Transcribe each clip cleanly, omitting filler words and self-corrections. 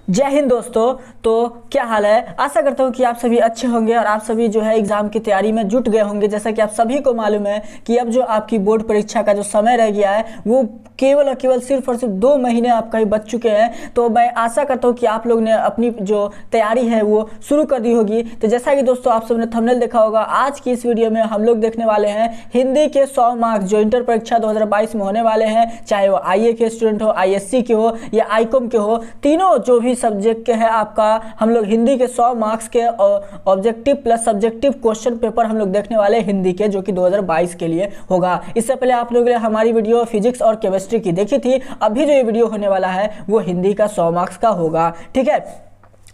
जय हिंद दोस्तों। तो क्या हाल है। आशा करता हूँ कि आप सभी अच्छे होंगे और आप सभी जो है एग्जाम की तैयारी में जुट गए होंगे। जैसा कि आप सभी को मालूम है कि अब जो आपकी बोर्ड परीक्षा का जो समय रह गया है वो केवल और केवल सिर्फ और सिर्फ 2 महीने आपका ही बच चुके हैं। तो मैं आशा करता हूँ कि आप लोग ने अपनी जो तैयारी है वो शुरू कर दी होगी। तो जैसा कि दोस्तों आप सबने थंबनेल देखा होगा, आज की इस वीडियो में हम लोग देखने वाले हैं हिंदी के 100 मार्क्स जो इंटर परीक्षा 2022 में होने वाले हैं, चाहे वो आईए के स्टूडेंट हो, आईएससी के हो या आईकॉम के हो, तीनों जो भी सब्जेक्ट के है आपका हम लोग हिंदी के 100 मार्क्स के objective plus subjective question paper हम लोग देखने वाले हिंदी के, जो कि 2022 के लिए होगा। इससे पहले आप लोगों ने हमारी वीडियो फिजिक्स और केमिस्ट्री की देखी थी। अभी जो ये वीडियो होने वाला है वो हिंदी का 100 मार्क्स का होगा, ठीक है।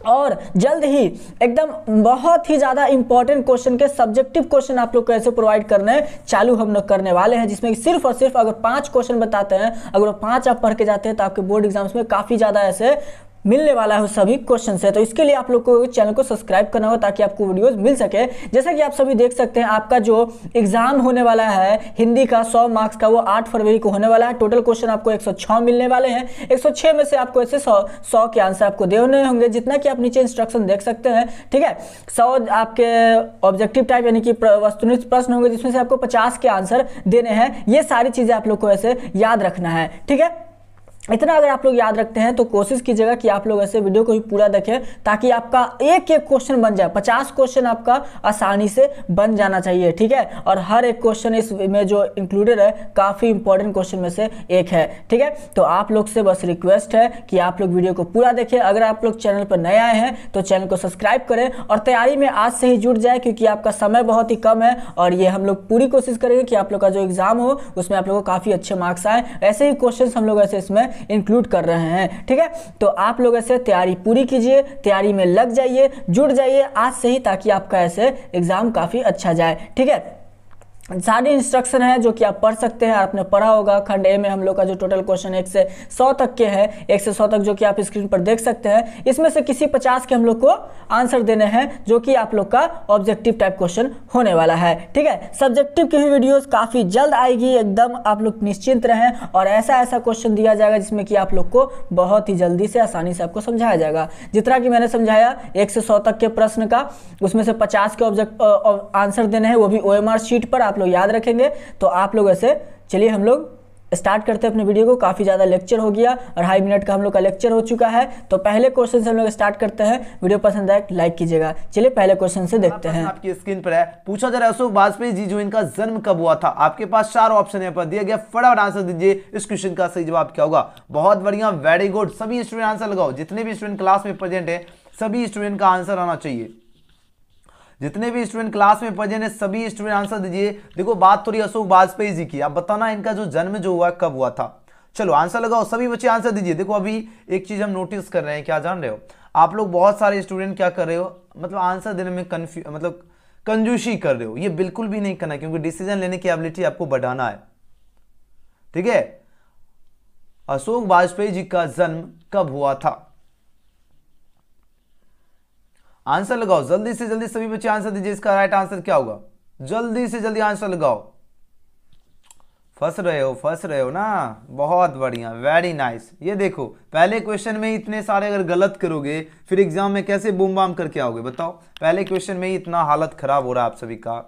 और जल्द ही एकदम बहुत ही ज़्यादा इंपॉर्टेंट क्वेश्चन के सब्जेक्टिव क्वेश्चन आप लोग को ऐसे प्रोवाइड करने चालू हम लोग करने वाले हैं, जिसमें सिर्फ और सिर्फ अगर 5 क्वेश्चन बताते हैं, अगर वो 5 आप पढ़ के जाते हैं तो आपके बोर्ड एग्जाम्स में काफ़ी ज़्यादा ऐसे मिलने वाला है सभी क्वेश्चन से। तो इसके लिए आप लोग को चैनल को सब्सक्राइब करना होगा ताकि आपको वीडियोस मिल सके। जैसा कि आप सभी देख सकते हैं आपका जो एग्जाम होने वाला है हिंदी का 100 मार्क्स का वो 8 फरवरी को होने वाला है। टोटल क्वेश्चन आपको 106 मिलने वाले हैं। 106 में से आपको ऐसे 100 के आंसर आपको देने होंगे, जितना कि आप नीचे इंस्ट्रक्शन देख सकते हैं, ठीक है। 100 आपके ऑब्जेक्टिव टाइप यानी कि वस्तुनिष्ठ प्रश्न होंगे, जिसमें से आपको 50 के आंसर देने हैं। ये सारी चीजें आप लोग को ऐसे याद रखना है, ठीक है। इतना अगर आप लोग याद रखते हैं तो कोशिश कीजिएगा कि आप लोग ऐसे वीडियो को भी पूरा देखें ताकि आपका एक एक क्वेश्चन बन जाए। 50 क्वेश्चन आपका आसानी से बन जाना चाहिए, ठीक है। और हर एक क्वेश्चन इसमें जो इंक्लूडेड है काफ़ी इंपॉर्टेंट क्वेश्चन में से एक है, ठीक है। तो आप लोग से बस रिक्वेस्ट है कि आप लोग वीडियो को पूरा देखें। अगर आप लोग चैनल पर नए आए हैं तो चैनल को सब्सक्राइब करें और तैयारी में आज से ही जुट जाए, क्योंकि आपका समय बहुत ही कम है और ये हम लोग पूरी कोशिश करेंगे कि आप लोग का जो एग्जाम हो उसमें आप लोगों को काफ़ी अच्छे मार्क्स आए। ऐसे ही क्वेश्चन हम लोग ऐसे इसमें इंक्लूड कर रहे हैं, ठीक है। तो आप लोग ऐसे तैयारी पूरी कीजिए, तैयारी में लग जाइए, जुड़ जाइए आज से ही, ताकि आपका ऐसे एग्जाम काफी अच्छा जाए, ठीक है। सारे इंस्ट्रक्शन है जो कि आप पढ़ सकते हैं, आपने पढ़ा होगा। खंड ए में हम लोग का जो टोटल क्वेश्चन 1 से 100 तक के हैं, 1 से 100 तक, जो कि आप स्क्रीन पर देख सकते हैं। इसमें से किसी 50 के हम लोग को आंसर देने हैं, जो कि आप लोग का ऑब्जेक्टिव टाइप क्वेश्चन होने वाला है, ठीक है। सब्जेक्टिव की भी वीडियोस काफी जल्द आएगी, एकदम आप लोग निश्चिंत रहें। और ऐसा ऐसा क्वेश्चन दिया जाएगा जिसमें कि आप लोग को बहुत ही जल्दी से आसानी से आपको समझाया जाएगा। जितना कि मैंने समझाया 1 से 100 तक के प्रश्न का, उसमें से 50 के आंसर देने हैं, वो भी OMR शीट पर आप लोग याद रखेंगे। तो आप लोग ऐसे चलिए हम लोग स्टार्ट करते हैं अपने वीडियो को। काफी ज्यादा लेक्चर हो गया और 2.5 मिनट का हम लोग का लेक्चर हो चुका है। तो पहले क्वेश्चन से हम लोग स्टार्ट करते हैं। वीडियो पसंद आए लाइक कीजिएगा। चलिए पहले क्वेश्चन से देखते हैं। आपकी स्क्रीन पर है, पूछा जा रहा है अशोक वाजपेयी जी जो इनका जन्म कब हुआ था। आपके पास 4 ऑप्शन यहाँ पर दिया गया, फटाफट आंसर दीजिए। इस क्वेश्चन का सही जवाब क्या होगा। बहुत बढ़िया, वेरी गुड। सभी स्टूडेंट आंसर लगाओ। जितने भी स्टूडेंट क्लास में प्रेजेंट है सभी स्टूडेंट का आंसर आना चाहिए। जितने भी स्टूडेंट क्लास में प्रेजेंट है सभी स्टूडेंट आंसर दीजिए। देखो बात थोड़ी अशोक वाजपेयी जी की, आप बताना इनका जो जन्म जो हुआ कब हुआ था। चलो आंसर लगाओ, सभी बच्चे आंसर दीजिए। देखो अभी एक चीज हम नोटिस कर रहे हैं, क्या जान रहे हो आप लोग, बहुत सारे स्टूडेंट क्या कर रहे हो, मतलब आंसर देने में मतलब कंजूसी कर रहे हो। ये बिल्कुल भी नहीं करना, क्योंकि डिसीजन लेने की एबिलिटी आपको बढ़ाना है, ठीक है। अशोक वाजपेयी जी का जन्म कब हुआ था, आंसर लगाओ जल्दी से जल्दी। सभी बच्चे आंसर दीजिए, इसका राइट आंसर क्या होगा। जल्दी से जल्दी आंसर लगाओ। फंस रहे हो ना, बहुत बढ़िया, वेरी नाइस। ये देखो पहले क्वेश्चन में ही इतने सारे अगर गलत करोगे फिर एग्जाम में कैसे बूम बाम करके आओगे बताओ। पहले क्वेश्चन में ही इतना हालत खराब हो रहा है आप सभी का,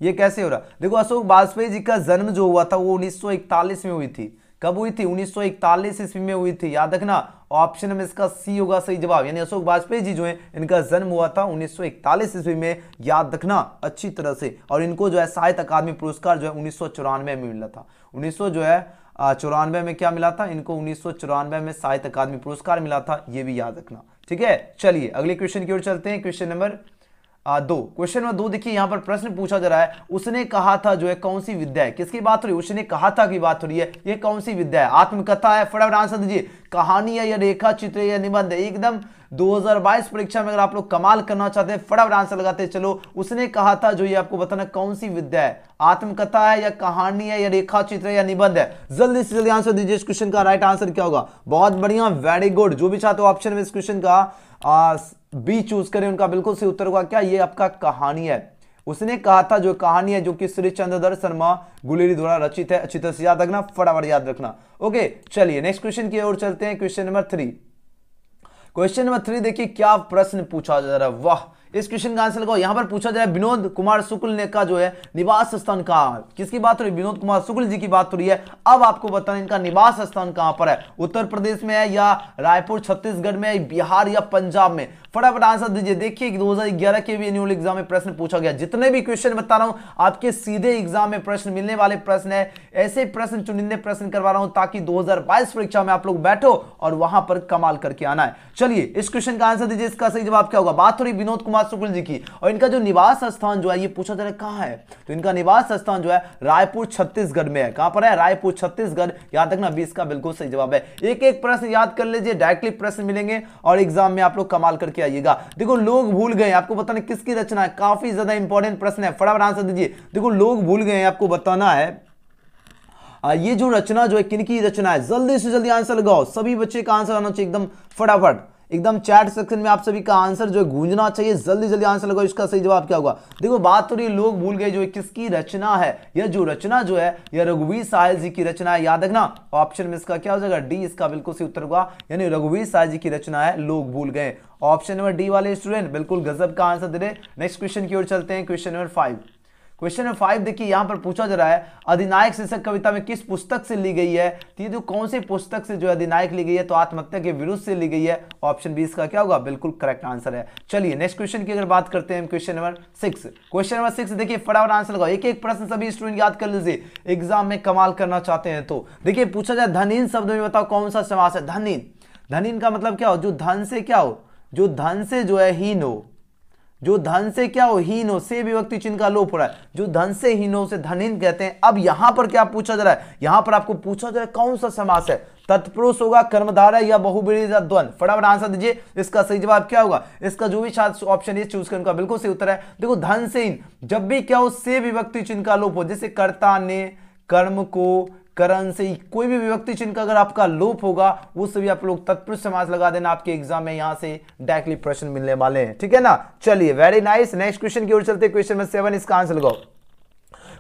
ये कैसे हो रहा। देखो अशोक वाजपेयी जी का जन्म जो हुआ था वो 1941 में हुई थी। कब हुई थी, 1941 ईस्वी में हुई थी, याद रखना। ऑप्शन में इसका सी होगा सही जवाब, यानी अशोक वाजपेयी जी जो है इनका जन्म हुआ था 1941 ईस्वी में, याद रखना अच्छी तरह से। और इनको जो है साहित्य अकादमी पुरस्कार जो है 1994 में मिला था। 1994 में क्या मिला था इनको, 1994 में साहित्य अकादमी पुरस्कार मिला था, ये भी याद रखना, ठीक है। चलिए अगले क्वेश्चन की ओर चलते हैं। Question number 2। क्वेश्चन नंबर 2 देखिए, यहां पर प्रश्न पूछा जा रहा है, उसने कहा था जो है कौन सी विद्या है। किसकी बात हो रही है, उसने कहा था की बात हो रही है। ये कौन सी विद्या है, आत्मकथा है, फटाफट आंसर दीजिए। कहानी है या रेखा चित्र या निबंध है। एकदम 2022 परीक्षा में अगर आप लोग कमाल करना चाहते हैं फटाफट आंसर लगाते हैं। चलो उसने कहा था जो ये आपको बताना कौन सी विद्या है, आत्मकथा है या कहानी है या रेखा चित्र या निबंध है। जल्दी से जल्दी आंसर दीजिए। इस क्वेश्चन का राइट आंसर क्या होगा। बहुत बढ़िया, वेरी गुड। जो भी चाहते हो ऑप्शन में इस क्वेश्चन का बी चूज करें, उनका बिल्कुल सही उत्तर होगा क्या, ये आपका कहानी है। उसने कहा था जो कहानी है, जो कि श्री चंद्रधर शर्मा गुलेरी द्वारा रचित है। अच्छी तरह से याद रखना, फटाफट याद रखना। ओके चलिए नेक्स्ट क्वेश्चन की ओर चलते हैं। Question number 3। क्वेश्चन नंबर 3 देखिए क्या प्रश्न पूछा जा रहा है, वाह। इस क्वेश्चन का आंसर लगाओ। यहां पर पूछा जा रहा है विनोद कुमार शुक्ल ने का जो है निवास स्थान कहां है। किसकी बात हो रही है? विनोद कुमार शुक्ल जी की बात हो रही है। अब आपको बताना इनका निवास स्थान कहां पर है, उत्तर प्रदेश में है या रायपुर छत्तीसगढ़ में है, बिहार या पंजाब में। फटाफट आंसर दीजिए। देखिए 2011 के भी एनुअल एग्जाम में प्रश्न पूछा गया। जितने भी क्वेश्चन बता रहा हूं आपके सीधे एग्जाम में प्रश्न मिलने वाले प्रश्न है। ऐसे प्रश्न चुनिंदे प्रश्न करवा रहा हूं ताकि 2022 परीक्षा में आप लोग बैठो और वहां पर कमाल करके आना है। चलिए इस क्वेश्चन का आंसर दीजिए। इसका सही जवाब क्या होगा? बात हो रही विनोद कुमार शुक्ल जी की, और इनका जो निवास स्थान जो है ये पूछा जा रहा है कहां है, तो इनका निवास स्थान जो है रायपुर छत्तीसगढ़ में है। कहां पर है? रायपुर छत्तीसगढ़। याद रखना 20 का बिल्कुल सही जवाब है। एक एक प्रश्न याद कर लीजिए, डायरेक्टली प्रश्न मिलेंगे और एग्जाम में आप लोग कमाल करके आइएगा। देखो लोग भूल गए, आपको बताना किसकी रचना है, काफी ज्यादा इंपॉर्टेंट प्रश्न है। फटाफट आंसर दीजिए। देखो लोग भूल गए, आपको बताना है ये जो रचना जो है किनकी रचना है। जल्दी से जल्दी आंसर लगाओ। सभी बच्चे का आंसर आना चाहिए एकदम फटाफट, एकदम चैट सेक्शन में आप सभी का आंसर जो है गूंजना चाहिए। जल्दी जल्दी आंसर लगाओ। इसका सही जवाब क्या होगा? देखो बात हो रही है लोग भूल गए जो है किसकी रचना है। यह जो रचना जो है यह रघुवीर साहल जी की रचना है। याद रखना ऑप्शन में इसका क्या हो जाएगा? डी इसका बिल्कुल सही उत्तर होगा, यानी रघुवीर साहल जी की रचना है लोग भूल गए। ऑप्शन नंबर डी वाले स्टूडेंट बिल्कुल गजब का आंसर दे रहे। नेक्स्ट क्वेश्चन की ओर चलते हैं। Question number 5। क्वेश्चन नंबर 5 देखिए यहां पर पूछा जा रहा है अधिनायक शीर्षक कविता में किस पुस्तक से ली गई है। तो ये जो कौन सी पुस्तक से जो है अधिनायक ली गई है, तो आत्महत्या के विरुद्ध से ली गई है। ऑप्शन 20 का क्या होगा? बिल्कुल करेक्ट आंसर है। चलिए नेक्स्ट क्वेश्चन की अगर बात करते हैं, क्वेश्चन नंबर 6। क्वेश्चन नंबर 6 देखिए फटाफट आंसर लगाओ। एक एक प्रश्न सभी स्टूडेंट याद कर लीजिए, एग्जाम में कमाल करना चाहते हैं तो। देखिए पूछा जाए धनहीन शब्द में बताओ कौन सा समास है। धनहीन, धनहीन का मतलब क्या हो? जो धन से क्या हो, जो धन से जो है हीन हो, जो धन से क्या हो? हीन हो। से विभक्ति चिन्ह का लोप हो रहा है, जो धन से हीन हो उसे धनहीन कहते हैं। अब यहां पर क्या पूछा जा रहा है? यहां पर आपको पूछा जा रहा है कौन सा समास है, तत्पुरुष होगा, कर्मधारय या बहुब्रीहि या द्वंद्व। फटाफट आंसर दीजिए। इसका सही जवाब क्या होगा? इसका जो भी छात्र ऑप्शन ये चूज करें उनका बिल्कुल सही उत्तर है। देखो धन से हीन जब भी क्या हो? से विभक्ति चिन्ह का लोप हो, जैसे कर्ता ने, कर्म को, करण से कोई भी विभक्ति चिन्ह का अगर आपका लोप होगा वो सभी आप लोग तत्पुरुष समास लगा देना। आपके एग्जाम में यहां से डायरेक्टली प्रश्न मिलने वाले हैं, ठीक है ना। चलिए वेरी नाइस। नेक्स्ट क्वेश्चन की ओर चलते हैं। क्वेश्चन नंबर 7 इसका आंसर लगाओ।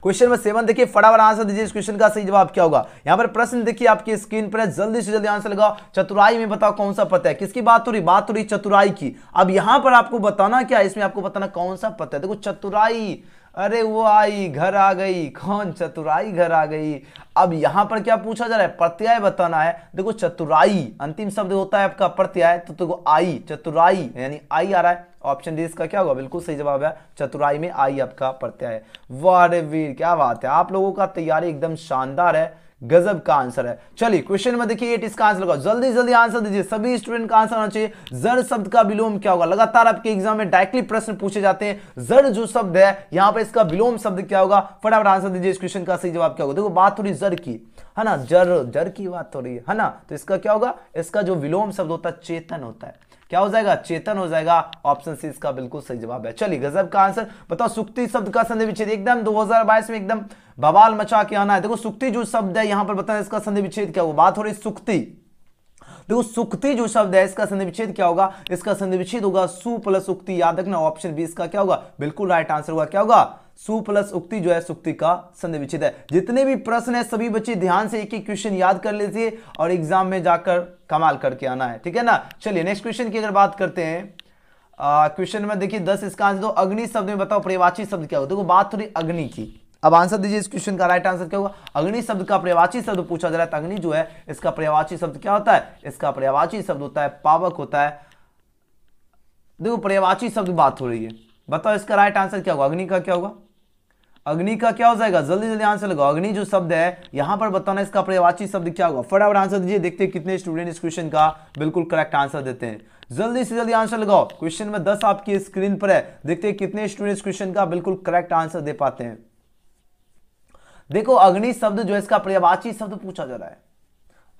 क्वेश्चन नंबर 7 देखिए फटाफट आंसर दीजिए। इस क्वेश्चन का सही जवाब क्या होगा? यहां पर प्रश्न देखिए आपकी स्क्रीन पर है, जल्दी से जल्दी आंसर लगाओ। चतुराई में बताओ कौन सा पद है। किसकी बात हो रही? बात हो रही चतुराई की। अब यहां पर आपको बताना क्या है, इसमें आपको बताना कौन सा पद है। देखो चतुराई, अरे वो आई घर आ गई, कौन? चतुराई घर आ गई। अब यहां पर क्या पूछा जा रहा है? प्रत्यय बताना है। देखो चतुराई अंतिम शब्द होता है आपका प्रत्यय, तो देखो आई, चतुराई यानी आई आ रहा है। ऑप्शन डी इसका क्या होगा? बिल्कुल सही जवाब है, चतुराई में आई आपका प्रत्यय है। वाह रे वीर, क्या बात है, आप लोगों का तैयारी एकदम शानदार है, गजब का आंसर है। चलिए क्वेश्चन में देखिए 8 इसका आंसर लगाओ। जल्दी जल्दी आंसर दीजिए, सभी स्टूडेंट का आंसर आना चाहिए। जड़ शब्द का विलोम क्या होगा? लगातार आपके एग्जाम में डायरेक्टली प्रश्न पूछे जाते हैं। जड़ जो शब्द है यहां पर इसका विलोम शब्द क्या होगा? फटाफट आंसर दीजिए। इस क्वेश्चन का सही जवाब क्या होगा? देखो बात हो रही जड़ की, है ना, जड़ की बात हो रही है ना, तो इसका क्या होगा? इसका जो विलोम शब्द होता है चेतन होता है। क्या हो जाएगा? चेतन हो जाएगा। ऑप्शन सी इसका बिल्कुल सही जवाब है। चलिए गजब का आंसर। बताओ सुक्ति शब्द का संधि विच्छेद एकदम 2022 में एकदम बवाल मचा के आना है। देखो सुक्ति जो शब्द है यहां पर बताना इसका संधि विच्छेद क्या होगा। बात हो रही सुक्ति, देखो सुक्ति जो शब्द है इसका संधि विच्छेद क्या होगा? इसका संधि विच्छेद होगा सु प्लस उक्ति। याद रखना ऑप्शन 20 का क्या होगा? बिल्कुल राइट आंसर होगा। क्या होगा? सु प्लस उक्ति जो है सुक्ति का संधि विच्छेद है। जितने भी प्रश्न है सभी बच्चे ध्यान से एक एक क्वेश्चन याद कर लीजिए और एग्जाम में जाकर कमाल करके आना है, ठीक है ना। चलिए नेक्स्ट क्वेश्चन की अगर बात करते हैं, क्वेश्चन में देखिए 10 इसका आंसर दो। अग्नि शब्द में बताओ पर्यायवाची शब्द क्या होगा? देखो बात थोड़ी अग्नि की। अब आंसर दीजिए इस क्वेश्चन का राइट आंसर क्या होगा? अग्नि शब्द का पर्यायवाची शब्द पूछा जा रहा है। अग्नि जो है इसका पर्यायवाची शब्द क्या होता है? इसका पर्यायवाची शब्द होता है पावक होता है। देखो पर्यायवाची शब्द बात हो रही है, बताओ इसका राइट आंसर क्या होगा? अग्नि का क्या होगा? अग्नि का क्या हो जाएगा? जल्दी जल्दी आंसर लगाओ। अग्नि जो शब्द है यहां पर बताना इसका पर्यायवाची शब्द क्या होगा। फटाफट आंसर दीजिए, देखते हैं कितने स्टूडेंट इस क्वेश्चन का बिल्कुल करेक्ट आंसर देते हैं। जल्दी से जल्दी आंसर लगाओ। क्वेश्चन में 10 आपकी स्क्रीन पर है, देखते हैं कितने स्टूडेंट इस क्वेश्चन का बिल्कुल करेक्ट आंसर दे पाते हैं। देखो अग्नि शब्द जो है इसका पर्यायवाची शब्द पूछा जा रहा है।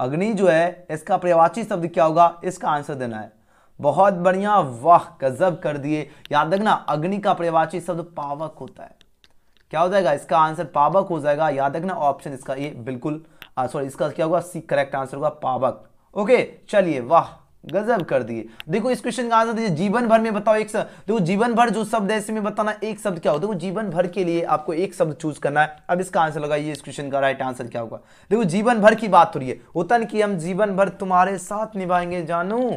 अग्नि जो है इसका पर्यायवाची शब्द क्या होगा? इसका आंसर देना है। बहुत बढ़िया, वाह गजब कर दिए। याद रखना अग्नि का पर्यायवाची शब्द पावक होता है। क्या हो जाएगा? इसका आंसर पावक हो जाएगा। याद रखना ऑप्शन इसका ए बिल्कुल सॉरी इसका क्या होगा? सी करेक्ट आंसर होगा पावक। ओके चलिए, वाह गजब कर दिए। देखो इस क्वेश्चन का आंसर दीजिए जीवन भर में बताओ एक देखो जीवन भर जो शब्द है इसमें बताना एक शब्द क्या होगा। देखो जीवन भर के लिए आपको एक शब्द चूज करना है। अब इसका आंसर लगाइए, इस क्वेश्चन का राइट आंसर क्या होगा? देखो जीवन भर की बात हो रही है, होता नहीं कि हम जीवन भर तुम्हारे साथ निभाएंगे जानू,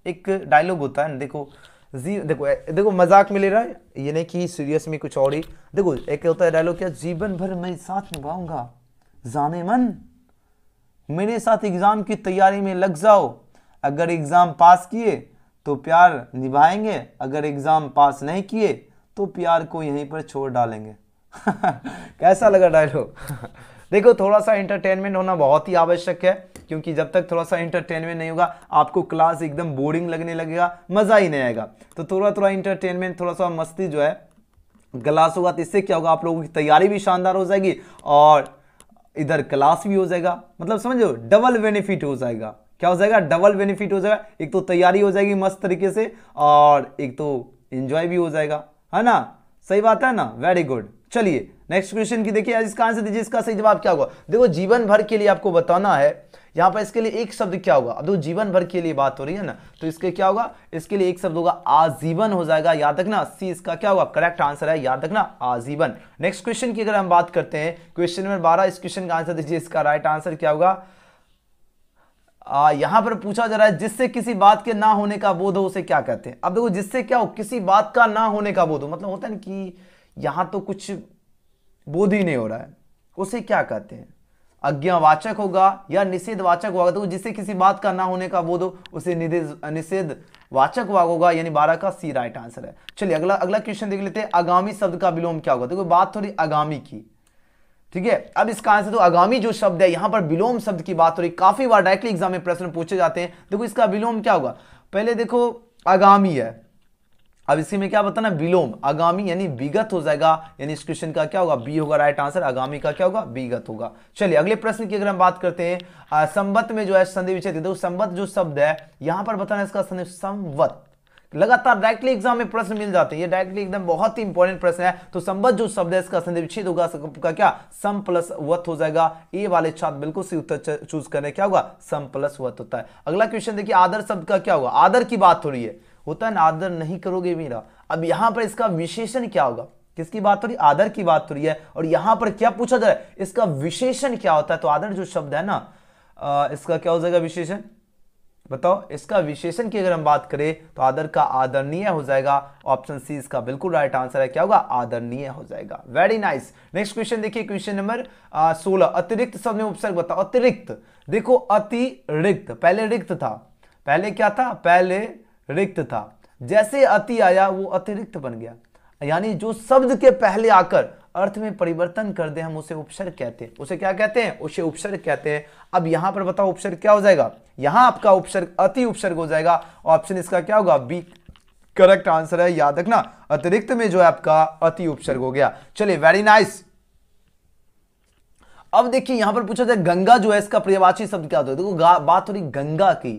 एक डायलॉग होता है ना, देखो देखो मजाक में ले रहा है, ये नहीं कि सीरियस में कुछ और ही। देखो एक होता है डायलॉग, क्या जीवन भर मैं साथ निभाऊंगा, जाने मन मेरे साथ एग्जाम की तैयारी में लग जाओ, अगर एग्जाम पास किए तो प्यार निभाएंगे, अगर एग्जाम पास नहीं किए तो प्यार को यहीं पर छोड़ डालेंगे। कैसा लगा डायलॉग? देखो थोड़ा सा एंटरटेनमेंट होना बहुत ही आवश्यक है, क्योंकि जब तक थोड़ा सा एंटरटेनमेंट नहीं होगा आपको क्लास एकदम बोरिंग लगने लगेगा, मजा ही नहीं आएगा। तो थोड़ा थोड़ा एंटरटेनमेंट, थोड़ा सा मस्ती जो है क्लास होगा, तो इससे क्या होगा, आप लोगों की तैयारी भी शानदार हो जाएगी और इधर क्लास भी हो जाएगा, मतलब समझो डबल बेनिफिट हो जाएगा। क्या हो जाएगा? डबल बेनिफिट हो जाएगा। एक तो तैयारी हो जाएगी मस्त तरीके से और एक तो एंजॉय भी हो जाएगा, है ना? सही बात है ना? Very good. चलिए नेक्स्ट क्वेश्चन की देखिए, इसका आंसर दीजिए। इसका सही जवाब क्या होगा? देखो जीवन भर के लिए आपको बताना है, यहां पर इसके लिए एक शब्द क्या होगा? अब देखो जीवन भर के लिए बात हो रही है ना, तो इसके क्या होगा? इसके लिए एक शब्द होगा आजीवन हो जाएगा, याद रखना। सी इसका क्या होगा? करेक्ट आंसर है, याद रखना आजीवन। नेक्स्ट क्वेश्चन की अगर हम बात करते हैं, क्वेश्चन नंबर 12, इस क्वेश्चन का आंसर दीजिए। इसका राइट आंसर क्या होगा? यहां पर पूछा जा रहा है जिससे किसी बात के ना होने का बोध हो उसे क्या कहते हैं? अब देखो जिससे क्या हो, किसी बात का ना होने का बोध हो, मतलब होता है ना कि यहां तो कुछ बोध ही नहीं हो रहा है, उसे क्या कहते हैं? आज्ञावाचक होगा या निषेधवाचक होगा? तो जिससे किसी बात का ना होने का बोध हो उसे निषेधवाचक होगा, यानी 12 का सी राइट आंसर है। चलिए अगला क्वेश्चन देख लेते हैं। आगामी शब्द का विलोम क्या होगा? देखो बात थोड़ी आगामी की, ठीक है। अब इसका आंसर तो आगामी जो शब्द है, यहां पर विलोम शब्द की बात हो रही, काफी बार डायरेक्टली एग्जाम में प्रश्न पूछे जाते हैं। देखो इसका विलोम क्या होगा? पहले देखो आगामी है, अब इसी में क्या बताना? विलोम। आगामी यानी विगत हो जाएगा, यानी इस क्वेश्चन का क्या होगा? बी होगा राइट आंसर। आगामी का क्या होगा? विगत होगा। चलिए अगले प्रश्न की अगर हम बात करते हैं, संवत में जो है संधि विच्छेद, देखो संवत जो शब्द है यहां पर बताना इसका संधि संवत। लगातार डायरेक्टली एग्जाम में प्रश्न मिल जाते हैं, ये डायरेक्टली एकदम बहुत ही इंपॉर्टेंट प्रश्न है। तो संवत जो शब्द है इसका संधि विच्छेद होगा, का क्या? सम प्लस वत हो जाएगा। ए वाले छात्र बिल्कुल सही उत्तर चूज करने, क्या होगा? सम प्लस वत होता है। अगला क्वेश्चन देखिए, आदर शब्द का क्या होगा? आदर की बात हो रही है, होता है ना आदर नहीं करोगे मेरा। अब यहां पर इसका विशेषण क्या होगा? किसकी बात हो रही? आदर की बात हो रही है। और यहां पर क्या पूछा जाए? इसका विशेषण क्या होता है? तो आदर जो शब्द है ना, इसका क्या हो जाएगा विशेषण? बताओ। इसका विशेषण की अगर हम बात करें तो आदर का आदरणीय हो जाएगा। ऑप्शन सी इसका बिल्कुल राइट आंसर है, क्या होगा? आदरणीय हो जाएगा। Very nice. नेक्स्ट क्वेश्चन देखिए, क्वेश्चन नंबर 16, अतिरिक्त शब्द में उपसर्ग बताओ। अतिरिक्त, देखो अतिरिक्त, पहले रिक्त था, पहले क्या था? पहले रिक्त था, जैसे अति आया वो अतिरिक्त बन गया, यानी जो शब्द के पहले आकर अर्थ में परिवर्तन कर दे हम उसे उपसर्ग कहते हैं। उसे क्या कहते हैं? उसे उपसर्ग कहते हैं। अब यहां पर बताओ उपसर्ग क्या हो जाएगा? यहां आपका उपसर्ग अति उपसर्ग हो जाएगा। ऑप्शन इसका क्या होगा? बी करेक्ट आंसर है, याद रखना। अतिरिक्त में जो है आपका अति उपसर्ग हो गया। चलिए वेरी नाइस। अब देखिए यहां पर पूछा जाए गंगा जो है इसका पर्यायवाची शब्द क्या होता है? देखो बात हो रही गंगा की,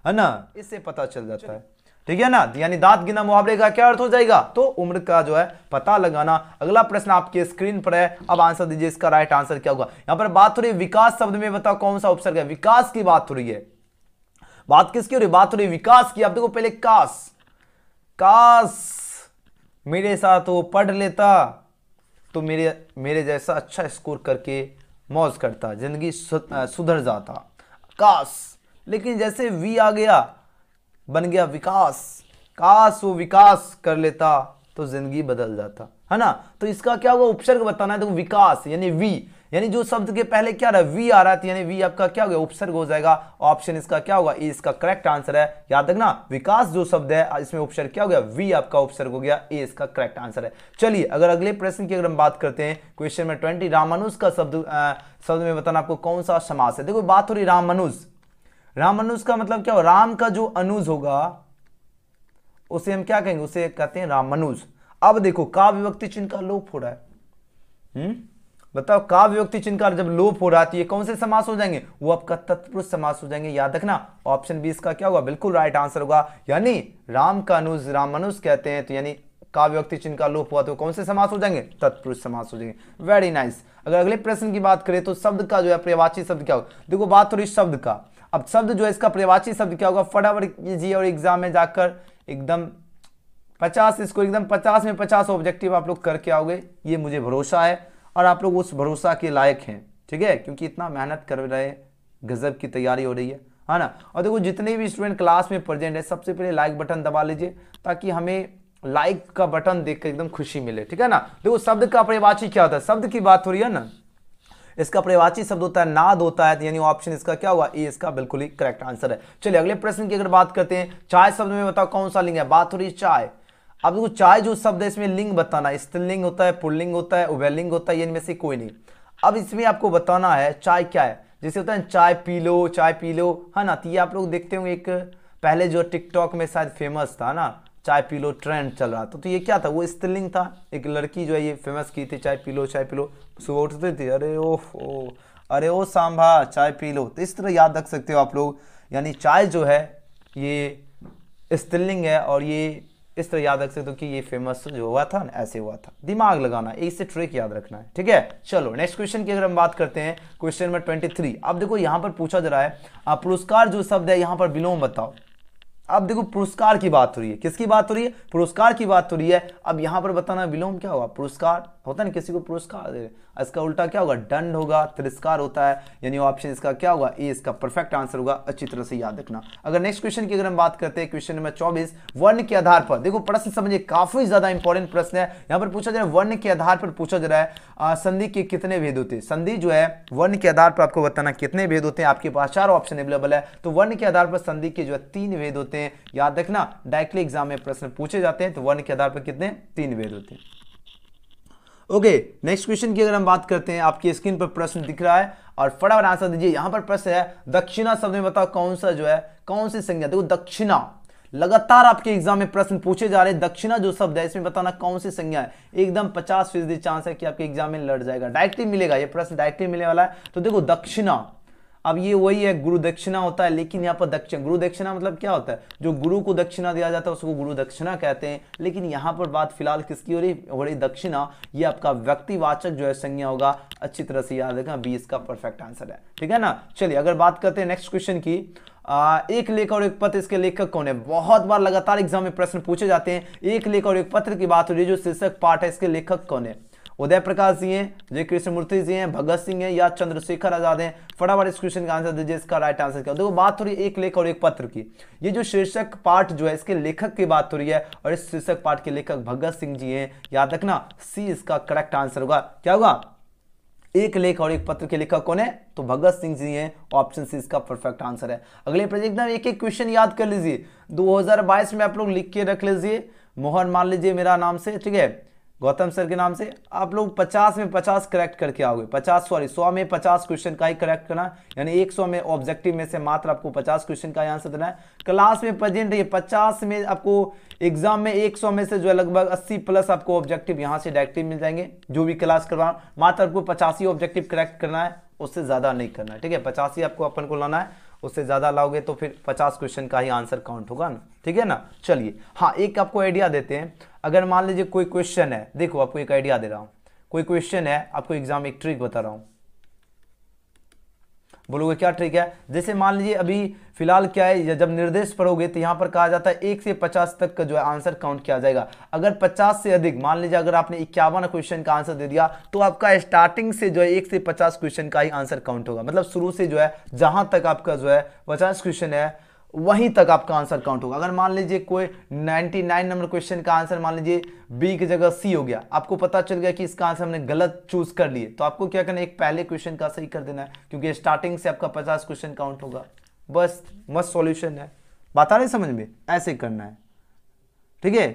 है ना, इससे पता चल जाता है, ठीक है ना। यानी दांत गिना मुहावरे का क्या अर्थ हो जाएगा? तो उम्र का जो है पता लगाना। अगला प्रश्न आपके स्क्रीन पर है, अब आंसर दीजिए। इसका राइट आंसर क्या होगा? यहां पर बात हो रही है विकास शब्द में, बताओ कौन सा उपसर्ग है? विकास की बात हो रही है। बात किसकी हो रही है? बात हो रही है विकास की। अब देखो पहले काश, काश मेरे साथ वो पढ़ लेता तो मेरे जैसा अच्छा स्कोर करके मौज करता, जिंदगी सुधर जाता। काश, लेकिन जैसे वी आ गया बन गया विकास, काश वो विकास कर लेता तो जिंदगी बदल जाता, है ना। तो इसका क्या होगा? उपसर्ग बताना है। तो विकास यानी वी, यानी जो शब्द के पहले क्या रहा? वी आ रहा है, यानी वी आपका क्या हो गया? उपसर्ग हो जाएगा। ऑप्शन इसका क्या होगा? ए इसका करेक्ट आंसर है, याद रखना। विकास जो शब्द है इसमें उपसर्ग क्या हो गया? वी आपका उपसर्ग हो गया। ए इसका करेक्ट आंसर है। चलिए अगर अगले प्रश्न की अगर हम बात करते हैं, क्वेश्चन नंबर 20, रामानुज का शब्द में बताना आपको कौन सा समास है। देखो बात हो रही रामानुज, रामानुज का मतलब क्या हो? राम का जो अनुज होगा उसे हम क्या कहेंगे? उसे कहते हैं रामानुज। अब देखो का विभक्ति चिन्ह का लोप हो रहा है, बताओ का विभक्ति चिन्ह का जब लोप हो रहा है तो ये कौन से समास हो जाएंगे? वो आपका तत्पुरुष समास हो जाएंगे, याद रखना। ऑप्शन बी इसका क्या होगा? बिल्कुल राइट आंसर होगा। यानी राम का अनुज रामानुज कहते हैं, तो यानी का विभक्ति चिन्ह का लोप हुआ तो कौन से समास हो जाएंगे? तत्पुरुष समास हो जाएंगे। Very nice. अगर अगले प्रश्न की बात करें तो शब्द का जो है पर्यायवाची शब्द क्या होगा? देखो बात हो रही शब्द का। अब शब्द जो है इसका पर्यायवाची शब्द क्या होगा? फटाफट कीजिए और एग्जाम में जाकर एकदम 50, इसको एकदम 50 में 50 ऑब्जेक्टिव आप लोग करके आओगे, ये मुझे भरोसा है। और आप लोग उस भरोसा के लायक हैं, ठीक है, क्योंकि इतना मेहनत कर रहे हैं, गजब की तैयारी हो रही है। है ना। और देखो जितने भी स्टूडेंट क्लास में प्रेजेंट है सबसे पहले लाइक बटन दबा लीजिए ताकि हमें लाइक का बटन देखकर एकदम खुशी मिले, ठीक है ना। देखो शब्द का पर्यायवाची क्या होता है, शब्द की बात हो रही है ना, इसका पर्यायवाची शब्द होता है नाद होता है, यानी ऑप्शन इसका क्या हुआ, ए इसका बिल्कुल ही करेक्ट आंसर है। चलिए अगले प्रश्न की अगर बात करते हैं, चाय शब्द में बताओ कौन सा लिंग है, बात हो रही है चाय। अब देखो चाय जो शब्द है इसमें लिंग बताना, स्त्रीलिंग होता है, पुल्लिंग होता है, उभयलिंग होता है, इनमें से कोई नहीं। अब इसमें आपको बताना है चाय क्या है, जैसे होता है चाय पी लो, चाय पी लो, है ना। तो ये आप लोग देखते होंगे एक पहले जो टिकटॉक में शायद फेमस था ना, चाय पी लो ट्रेंड चल रहा था, तो ये क्या था, वो स्त्रीलिंग था। एक लड़की जो है ये फेमस की थी, चाय पी लो चाय पी लो, सुबह उठते थे अरे ओ अरे ओ सांभा चाय पी लो। तो इस तरह याद रख सकते हो आप लोग, यानी चाय जो है ये स्त्रीलिंग है, और ये इस तरह याद रख सकते हो कि ये फेमस जो हुआ था ना ऐसे हुआ था। दिमाग लगाना, इससे ट्रिक याद रखना है, ठीक है। चलो नेक्स्ट क्वेश्चन की अगर हम बात करते हैं, क्वेश्चन नंबर 23। अब देखो यहाँ पर पूछा जा रहा है पुरस्कार जो शब्द है यहाँ पर विलोम बताओ। अब देखो पुरस्कार की बात हो रही है, किसकी बात हो रही है, पुरस्कार की बात हो रही है। अब यहाँ पर बताना विलोम क्या होगा, पुरस्कार होता है ना किसी को पुरस्कार दे, इसका उल्टा क्या होगा, दंड होगा, तिरस्कार होता है, यानी ऑप्शन इसका क्या होगा, ए इसका परफेक्ट आंसर होगा। अच्छी तरह से याद रखना। अगर नेक्स्ट क्वेश्चन की अगर हम बात करते हैं, क्वेश्चन नंबर 24, वर्ण के आधार पर, देखो प्रश्न समझिए काफी ज्यादा इंपॉर्टेंट प्रश्न है। यहाँ पर पूछा जा रहा है वर्ण के आधार पर पूछा जा रहा है संधि के कितने भेद होते हैं। संधि जो है वर्ण के आधार पर आपको बताना कितने भेद होते हैं। आपके पास 4 ऑप्शन अवेलेबल है, तो वर्ण के आधार पर संधि के जो है 3 भेद होते हैं। याद रखना, डायरेक्टली एग्जाम में प्रश्न पूछे जाते हैं, तो वर्ण के आधार पर कितने, 3 भेद होते हैं। ओके नेक्स्ट क्वेश्चन की अगर हम बात करते हैं, आपकी स्क्रीन पर प्रश्न दिख रहा है और फटाफट आंसर दीजिए। यहां पर प्रश्न है दक्षिणा शब्द में बताओ कौन सा जो है, कौन सी संज्ञा। देखो दक्षिणा लगातार आपके एग्जाम में प्रश्न पूछे जा रहे हैं, दक्षिणा जो शब्द है इसमें बताना कौन सी संज्ञा है। एकदम 50% चांस है कि आपके एग्जाम में लड़ जाएगा, डायरेक्टली मिलेगा, ये प्रश्न डायरेक्टली मिलने वाला है। तो देखो दक्षिणा, अब ये वही है गुरु दक्षिणा होता है, लेकिन यहाँ पर दक्षिणा, गुरु दक्षिणा मतलब क्या होता है, जो गुरु को दक्षिणा दिया जाता है उसको गुरु दक्षिणा कहते हैं। लेकिन यहाँ पर बात फिलहाल किसकी हो रही दक्षिणा, ये आपका व्यक्तिवाचक जो है संज्ञा होगा। अच्छी तरह से याद रखना, 20 का परफेक्ट आंसर है, ठीक है ना। चलिए अगर बात करते हैं नेक्स्ट क्वेश्चन की, एक लेख और एक पत्र, इसके लेखक कौन है। बहुत बार लगातार एग्जाम में प्रश्न पूछे जाते हैं। एक लेख और एक पत्र की बात हो रही है, जो शीर्षक पाठ है इसके लेखक कौन है। उदय प्रकाश जी हैं, जय कृष्णमूर्ति जी हैं, भगत सिंह हैं, या चंद्रशेखर आजाद हैं। फटाफट इस क्वेश्चन का आंसर दीजिए, इसका राइट आंसर क्या। देखो बात हो रही है एक लेख और एक पत्र की, ये जो शीर्षक पाठ जो है इसके लेखक की बात हो रही है, और इस शीर्षक पाठ के लेखक भगत सिंह जी हैं। याद रखना, सी इसका करेक्ट आंसर होगा। क्या होगा, एक लेख और एक पत्र के लेखक कौन है, तो भगत सिंह जी हैं। ऑप्शन सी इसका परफेक्ट आंसर है। अगले प्रोजेक्ट में एक एक क्वेश्चन याद कर लीजिए, 2022 में आप लोग लिख के रख लीजिए, मोहन मान लीजिए मेरा नाम से, ठीक है, गौतम सर के नाम से। आप लोग 50 में 50 करेक्ट करके आओगे, 100 में 50 क्वेश्चन का ही करेक्ट करना, यानी 100 में ऑब्जेक्टिव में से मात्र आपको 50 क्वेश्चन का आंसर देना है। क्लास में प्रेजेंट रहिए, 50 में आपको एग्जाम में 100 में से जो है लगभग 80 प्लस आपको ऑब्जेक्टिव यहाँ से डायरेक्टली मिल जाएंगे। जो भी क्लास करवा मात्र आपको 85 ऑब्जेक्टिव करेक्ट करना है, उससे ज्यादा नहीं करना है, ठीक है। 85 आपको अपन को लाना है, उससे ज्यादा लाओगे तो फिर 50 क्वेश्चन का ही आंसर काउंट होगा ना, ठीक है ना। चलिए हाँ, एक आपको आइडिया देते हैं। अगर मान लीजिए कोई क्वेश्चन है, देखो आपको एक आइडिया दे रहा हूं, कोई क्वेश्चन है, आपको एग्जाम एक ट्रिक बता रहा हूं, बोलोगे क्या ट्रिक है। जैसे मान लीजिए अभी फिलहाल क्या है, जब निर्देश पढ़ोगे तो यहां पर कहा जाता है 1 से 50 तक का जो है आंसर काउंट किया जाएगा। अगर 50 से अधिक, मान लीजिए अगर आपने 51 क्वेश्चन का आंसर दे दिया, तो आपका स्टार्टिंग से जो है 1 से 50 क्वेश्चन का ही आंसर काउंट होगा। मतलब शुरू से जो है जहां तक आपका जो है 50 क्वेश्चन है वहीं तक आपका आंसर काउंट होगा। अगर मान लीजिए कोई 99 नंबर क्वेश्चन का आंसर मान लीजिए बी की जगह सी हो गया, आपको पता चल गया कि इसका आंसर हमने गलत चूज कर लिए, तो आपको क्या करना है, एक पहले क्वेश्चन का सही कर देना है, क्योंकि स्टार्टिंग से आपका 50 क्वेश्चन काउंट होगा। बस मस्त सॉल्यूशन है, बात आ रही समझ में, ऐसे करना है, ठीक है,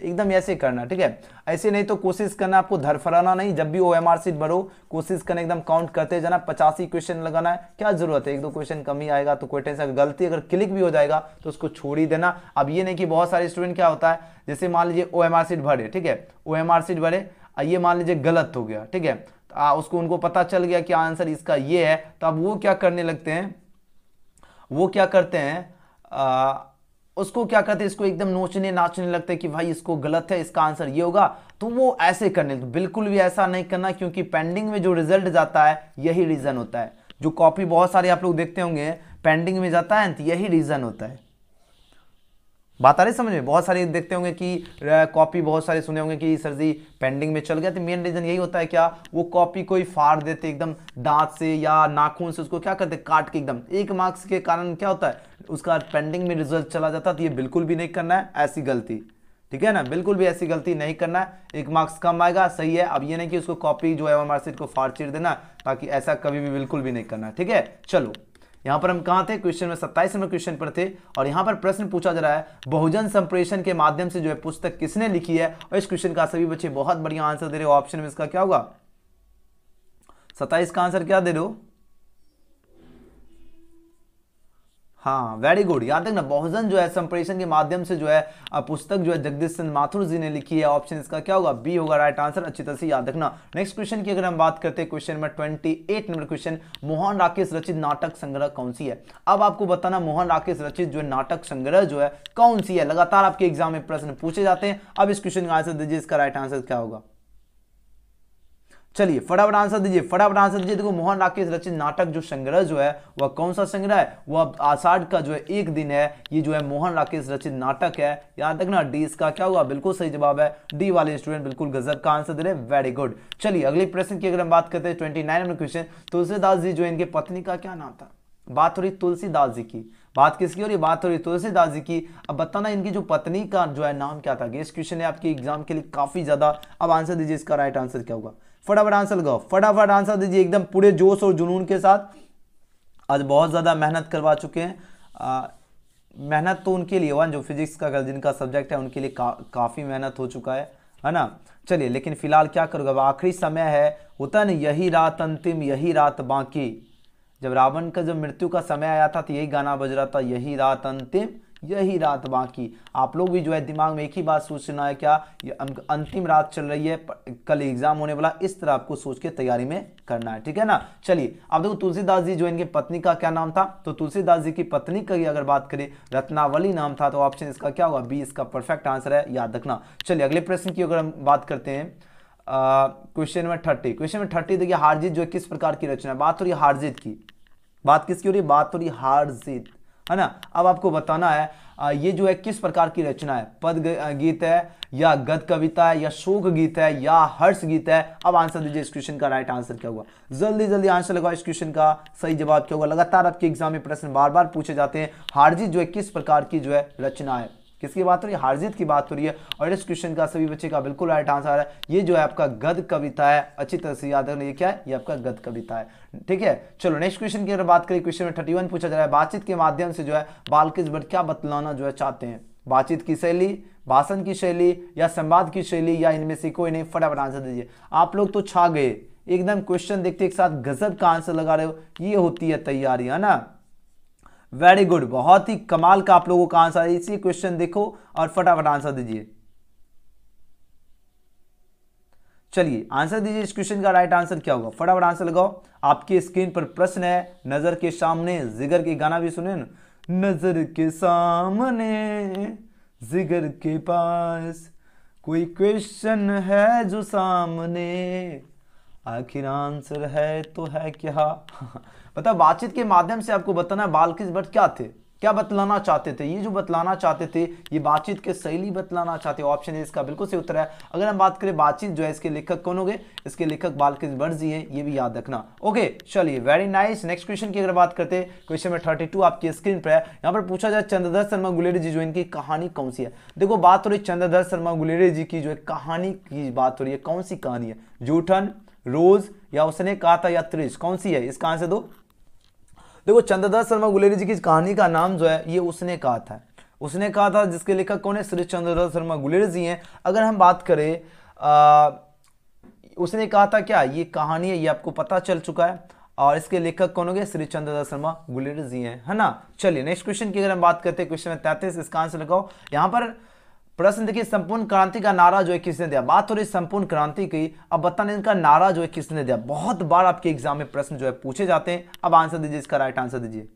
एकदम ऐसे करना, ठीक है। ऐसे नहीं तो कोशिश करना आपको धरफराना नहीं, जब भी OMR शीट भरो कोशिश करना एकदम काउंट करते जाना, 85 क्वेश्चन लगाना है। क्या जरूरत है, 1-2 क्वेश्चन कम ही आएगा तो कोई टेंशन, गलती अगर क्लिक भी हो जाएगा तो उसको छोड़ ही देना। अब ये नहीं कि बहुत सारे स्टूडेंट क्या होता है, जैसे मान लीजिए OMR शीट भरे, ठीक है, OMR शीट भरे, ये मान लीजिए गलत हो गया, ठीक है, उसको उनको पता चल गया कि आंसर इसका ये है, तो अब वो क्या करने लगते हैं, वो क्या करते हैं, उसको क्या कहते हैं, इसको एकदम नोचने नाचने लगते हैं कि भाई इसको गलत है, इसका आंसर ये होगा, तो वो ऐसे करने। तो बिल्कुल भी ऐसा नहीं करना, क्योंकि पेंडिंग में जो रिजल्ट जाता है यही रीजन होता है। जो कॉपी बहुत सारे आप लोग देखते होंगे पेंडिंग में जाता है, तो यही रीजन होता है, बात आ रही समझ में? बहुत सारे देखते होंगे कि कॉपी, बहुत सारे सुने होंगे कि सर जी पेंडिंग में चल गया, तो मेन रीजन यही होता है क्या, वो कॉपी कोई फाड़ देते एकदम दांत से या नाखून से, उसको क्या करते काट के एकदम, 1 मार्क्स के कारण क्या होता है उसका पेंडिंग में रिजल्ट चला जाता है। तो ये बिल्कुल भी नहीं करना है ऐसी गलती, ठीक है ना, बिल्कुल भी ऐसी गलती नहीं करना है। 1 मार्क्स कम आएगा, सही है। अब ये नहीं कि उसको कॉपी जो है मार्कशीट को फाड़ चीर देना, ताकि ऐसा कभी भी बिल्कुल भी नहीं करना है, ठीक है। चलो यहां पर हम कहां थे, क्वेश्चन में 27 नंबर क्वेश्चन पर थे, और यहां पर प्रश्न पूछा जा रहा है बहुजन संप्रेषण के माध्यम से जो है पुस्तक किसने लिखी है। और इस क्वेश्चन का सभी बच्चे बहुत बढ़िया आंसर दे रहे हो। ऑप्शन में इसका क्या होगा, 27 का आंसर क्या दे रहे हो? हाँ वेरी गुड, याद रखना बहुजन जो है संप्रेषण के माध्यम से जो है पुस्तक जो है जगदीश चंद्र माथुर जी ने लिखी है। ऑप्शन इसका क्या होगा, बी होगा राइट आंसर, अच्छी तरह से याद रखना। नेक्स्ट क्वेश्चन की अगर हम बात करते हैं, question number 28 number question, Mohan Rakesh रचित नाटक संग्रह कौन सी है। अब आपको बताना मोहन राकेश रचित जो है नाटक संग्रह जो है कौन सी है। लगातार आपके एग्जाम में प्रश्न पूछे जाते हैं। अब इस क्वेश्चन का आंसर दीजिए, इसका राइट आंसर क्या होगा। चलिए फटाफट आंसर दीजिए, फटाफट आंसर दीजिए। देखो मोहन राकेश रचित नाटक जो संग्रह जो है वह कौन सा संग्रह है, वह आषाढ़ का जो है एक दिन है, ये जो है मोहन राकेश रचित नाटक है। याद रखना डी इसका क्या होगा, बिल्कुल सही जवाब है। डी वाले स्टूडेंट बिल्कुल गजब का आंसर दे रहे हैं, वेरी गुड। चलिए अगले प्रश्न की अगर हम बात करते हैं 29 नंबर क्वेश्चन, तुलसीदास जी जो है इनके पत्नी का क्या नाम था। बात हो रही तुलसीदास जी की, बात किसकी हो रही, बात हो रही तुलसीदास जी की। अब बताना इनकी जो पत्नी का जो है नाम क्या था। गेस्ट क्वेश्चन है आपके एग्जाम के लिए काफी ज्यादा। अब आंसर दीजिए, इसका राइट आंसर क्या होगा। फटाफट आंसर लगाओ, फटाफट आंसर दीजिए एकदम पूरे जोश और जुनून के साथ। आज बहुत ज्यादा मेहनत करवा चुके हैं। मेहनत तो उनके लिए हुआ जो फिजिक्स का जिनका सब्जेक्ट है उनके लिए काफी मेहनत हो चुका है ना। चलिए लेकिन फिलहाल क्या करोगे, अब आखिरी समय है, होता नहीं यही रात अंतिम यही रात बाकी। जब रावण का जब मृत्यु का समय आया था तो यही गाना बज रहा था, यही रात अंतिम यही रात बाकी। आप लोग भी जो है दिमाग में एक ही बात सोचना है, क्या ये अंतिम रात चल रही है, कल एग्जाम होने वाला, इस तरह आपको सोच के तैयारी में करना है, ठीक है ना। चलिए अब देखो तुलसीदास जी जो इनकी पत्नी का क्या नाम था, तो तुलसीदास जी की पत्नी का अगर बात करें रत्नावली नाम था। तो ऑप्शन इसका क्या होगा, बी इसका परफेक्ट आंसर है, याद रखना। चलिए अगले प्रश्न की अगर हम बात करते हैं, क्वेश्चन नंबर 30। क्वेश्चन नंबर 30 देखिए, हारजीत जो है किस प्रकार की रचना है। बात हो रही है हारजीत की, बात किसकी हो रही है, बात हो रही है हारजीत, है ना। अब आपको बताना है ये जो है किस प्रकार की रचना है, पद गीत है या गद्य कविता है या शोक गीत है या हर्ष गीत है। अब आंसर दीजिए, इस क्वेश्चन का राइट आंसर क्या होगा। जल्दी जल्दी आंसर लगाओ, इस क्वेश्चन का सही जवाब क्या होगा। लगातार आपके एग्जाम में प्रश्न बार बार पूछे जाते हैं, हारजीत जो है किस प्रकार की जो है रचना है। किसकी बात हो रही है, हारजीत की बात हो रही है। और इस क्वेश्चन का सभी बच्चे का बिल्कुल राइट आंसर है, ये जो है आपका गद्य कविता है। अच्छी तरह से याद रखना, ये क्या है, ये आपका गद्य कविता है, ठीक है। चलो नेक्स्ट क्वेश्चन की अगर बात करें, क्वेश्चन में 31 पूछा जा रहा है, बातचीत के माध्यम से जो है बालकृष्ण भट्ट क्या बतलाना जो है चाहते हैं। बातचीत की शैली, भाषण की शैली या संवाद की शैली या इनमें से कोई नहीं। फटाफट आंसर दीजिए। आप लोग तो छा गए एकदम, क्वेश्चन देखते एक साथ गजब का आंसर लगा रहे हो, ये होती है तैयारी, है ना। वेरी गुड, बहुत ही कमाल का आप लोगों का आंसर है। इसी क्वेश्चन देखो और फटाफट आंसर दीजिए। चलिए आंसर दीजिए, इस क्वेश्चन का राइट आंसर क्या होगा। फटाफट आंसर लगाओ, आपकी स्क्रीन पर प्रश्न है, नजर के सामने जिगर के गाना भी सुने ना, नजर के सामने जिगर के पास कोई क्वेश्चन है जो सामने, आखिर आंसर है तो है क्या। बताओ बातचीत के माध्यम से आपको बताना बालकृष्ण भट्ट क्या थे, क्या बतलाना चाहते थे। ये जो बतलाना चाहते थे ये बातचीत के शैली बतलाना चाहते। ऑप्शन है इसका बिल्कुल सही उत्तर है। अगर हम बात करें बातचीत जो है इसके लेखक कौन हो गए, इसके लेखक बालकृष्ण भट्ट जी हैं, ये भी याद रखना। ओके चलिए वेरी नाइस। नेक्स्ट क्वेश्चन की अगर बात करते हैं, क्वेश्चन में 32 आपकी स्क्रीन पर है। यहाँ पर पूछा जाए चंद्रधर शर्मा गुलेरी जी जो इनकी कहानी कौन सी है। देखो बात हो रही चंद्रधर शर्मा गुलेरी जी की जो है कहानी की बात हो रही है, कौन सी कहानी है, जूठन, रोज या उसने कहा था या त्रिश, कौन सी है, इसका आंसर दो। देखो चंद्रधर शर्मा गुलेरी जी की कहानी का नाम जो है ये उसने कहा था, उसने कहा था, जिसके लेखक कौन है, श्री चंद्रधर शर्मा गुलेरी जी हैं। अगर हम बात करें उसने कहा था क्या, ये कहानी है, ये आपको पता चल चुका है। और इसके लेखक कौन हो गए, श्री चंद्रधर शर्मा गुलेरी जी हैं, है ना। चलिए नेक्स्ट क्वेश्चन की अगर हम बात करते हैं, क्वेश्चन 33, इसका आंसर लगाओ। यहाँ पर प्रश्न देखिए, संपूर्ण क्रांति का नारा जो है किसने दिया। बात हो रही संपूर्ण क्रांति की। अब बताने इनका नारा जो है किसने दिया। बहुत बार आपके एग्जाम में प्रश्न जो है पूछे जाते हैं। अब आंसर दीजिए, इसका राइट आंसर दीजिए।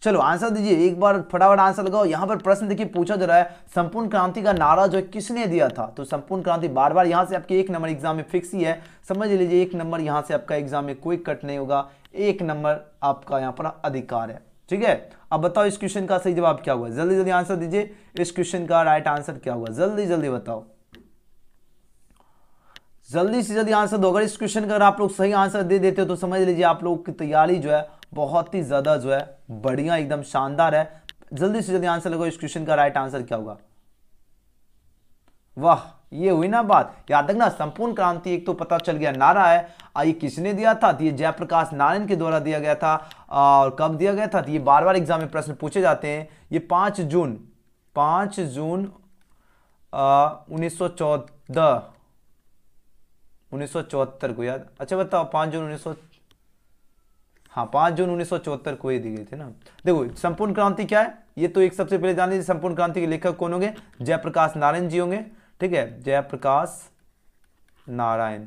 चलो आंसर दीजिए, एक बार फटाफट आंसर लगाओ। यहां पर प्रश्न देखिए पूछा जा रहा है संपूर्ण क्रांति का नारा जो है किसने दिया था। तो संपूर्ण क्रांति बार बार यहां से आपके 1 नंबर एग्जाम में फिक्स ही है, समझ लीजिए 1 नंबर यहां से आपका एग्जाम में कोई कट नहीं होगा, 1 नंबर आपका यहां पर अधिकार है। ठीक है, अब बताओ इस क्वेश्चन का सही जवाब क्या होगा, जल्दी जल्दी आंसर दीजिए, इस क्वेश्चन का राइट आंसर क्या होगा, जल्दी जल्दी बताओ, जल्दी से जल्दी आंसर दो। अगर इस क्वेश्चन का अगर आप लोग सही आंसर दे देते हो तो समझ लीजिए आप लोगों की तैयारी जो है बहुत ही ज्यादा जो है बढ़िया, एकदम शानदार है। जल्दी से जल्दी आंसर लगाओ, इस क्वेश्चन का राइट आंसर क्या होगा। वाह, ये हुई ना बात, याद रखना संपूर्ण क्रांति एक तो पता चल गया नारा है, ये किसने दिया था, तो ये जयप्रकाश नारायण के द्वारा दिया गया था। और कब दिया गया था, तो ये बार बार एग्जाम में प्रश्न पूछे जाते हैं। ये 5 जून 1974 को, याद, अच्छा बताओ 5 जून 1974 को ये दी गई थी ना। देखो संपूर्ण क्रांति क्या है, ये तो एक सबसे पहले जान लीजिए संपूर्ण क्रांति के लेखक कौन होंगे, जयप्रकाश नारायण जी होंगे। ठीक है, जयप्रकाश नारायण।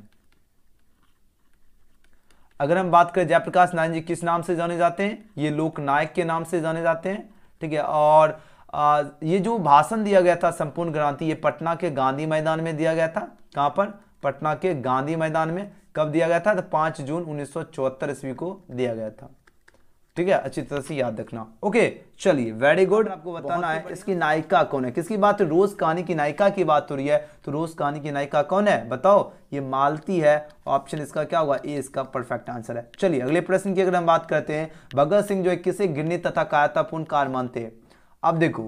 अगर हम बात करें जयप्रकाश नारायण जी किस नाम से जाने जाते हैं, ये लोकनायक के नाम से जाने जाते हैं। ठीक है, और ये जो भाषण दिया गया था संपूर्ण क्रांति, ये पटना के गांधी मैदान में दिया गया था। कहां पर, पटना के गांधी मैदान में। कब दिया गया था, तो 5 जून 1974 ईस्वी को दिया गया था। ठीक है, अच्छी तरह से याद रखना। ओके चलिए, वेरी गुड। आपको बताना है इसकी नायिका कौन है, किसकी बात है, रोज कहानी की नायिका की बात हो रही है। तो रोज कहानी की नायिका कौन है बताओ, ये मालती है। ऑप्शन इसका क्या होगा, ए इसका परफेक्ट आंसर है। चलिए अगले प्रश्न की अगर हम बात करते हैं, भगत सिंह जो है किसे घृणित तथा कायरतापूर्ण कार्य मानते हैं। अब देखो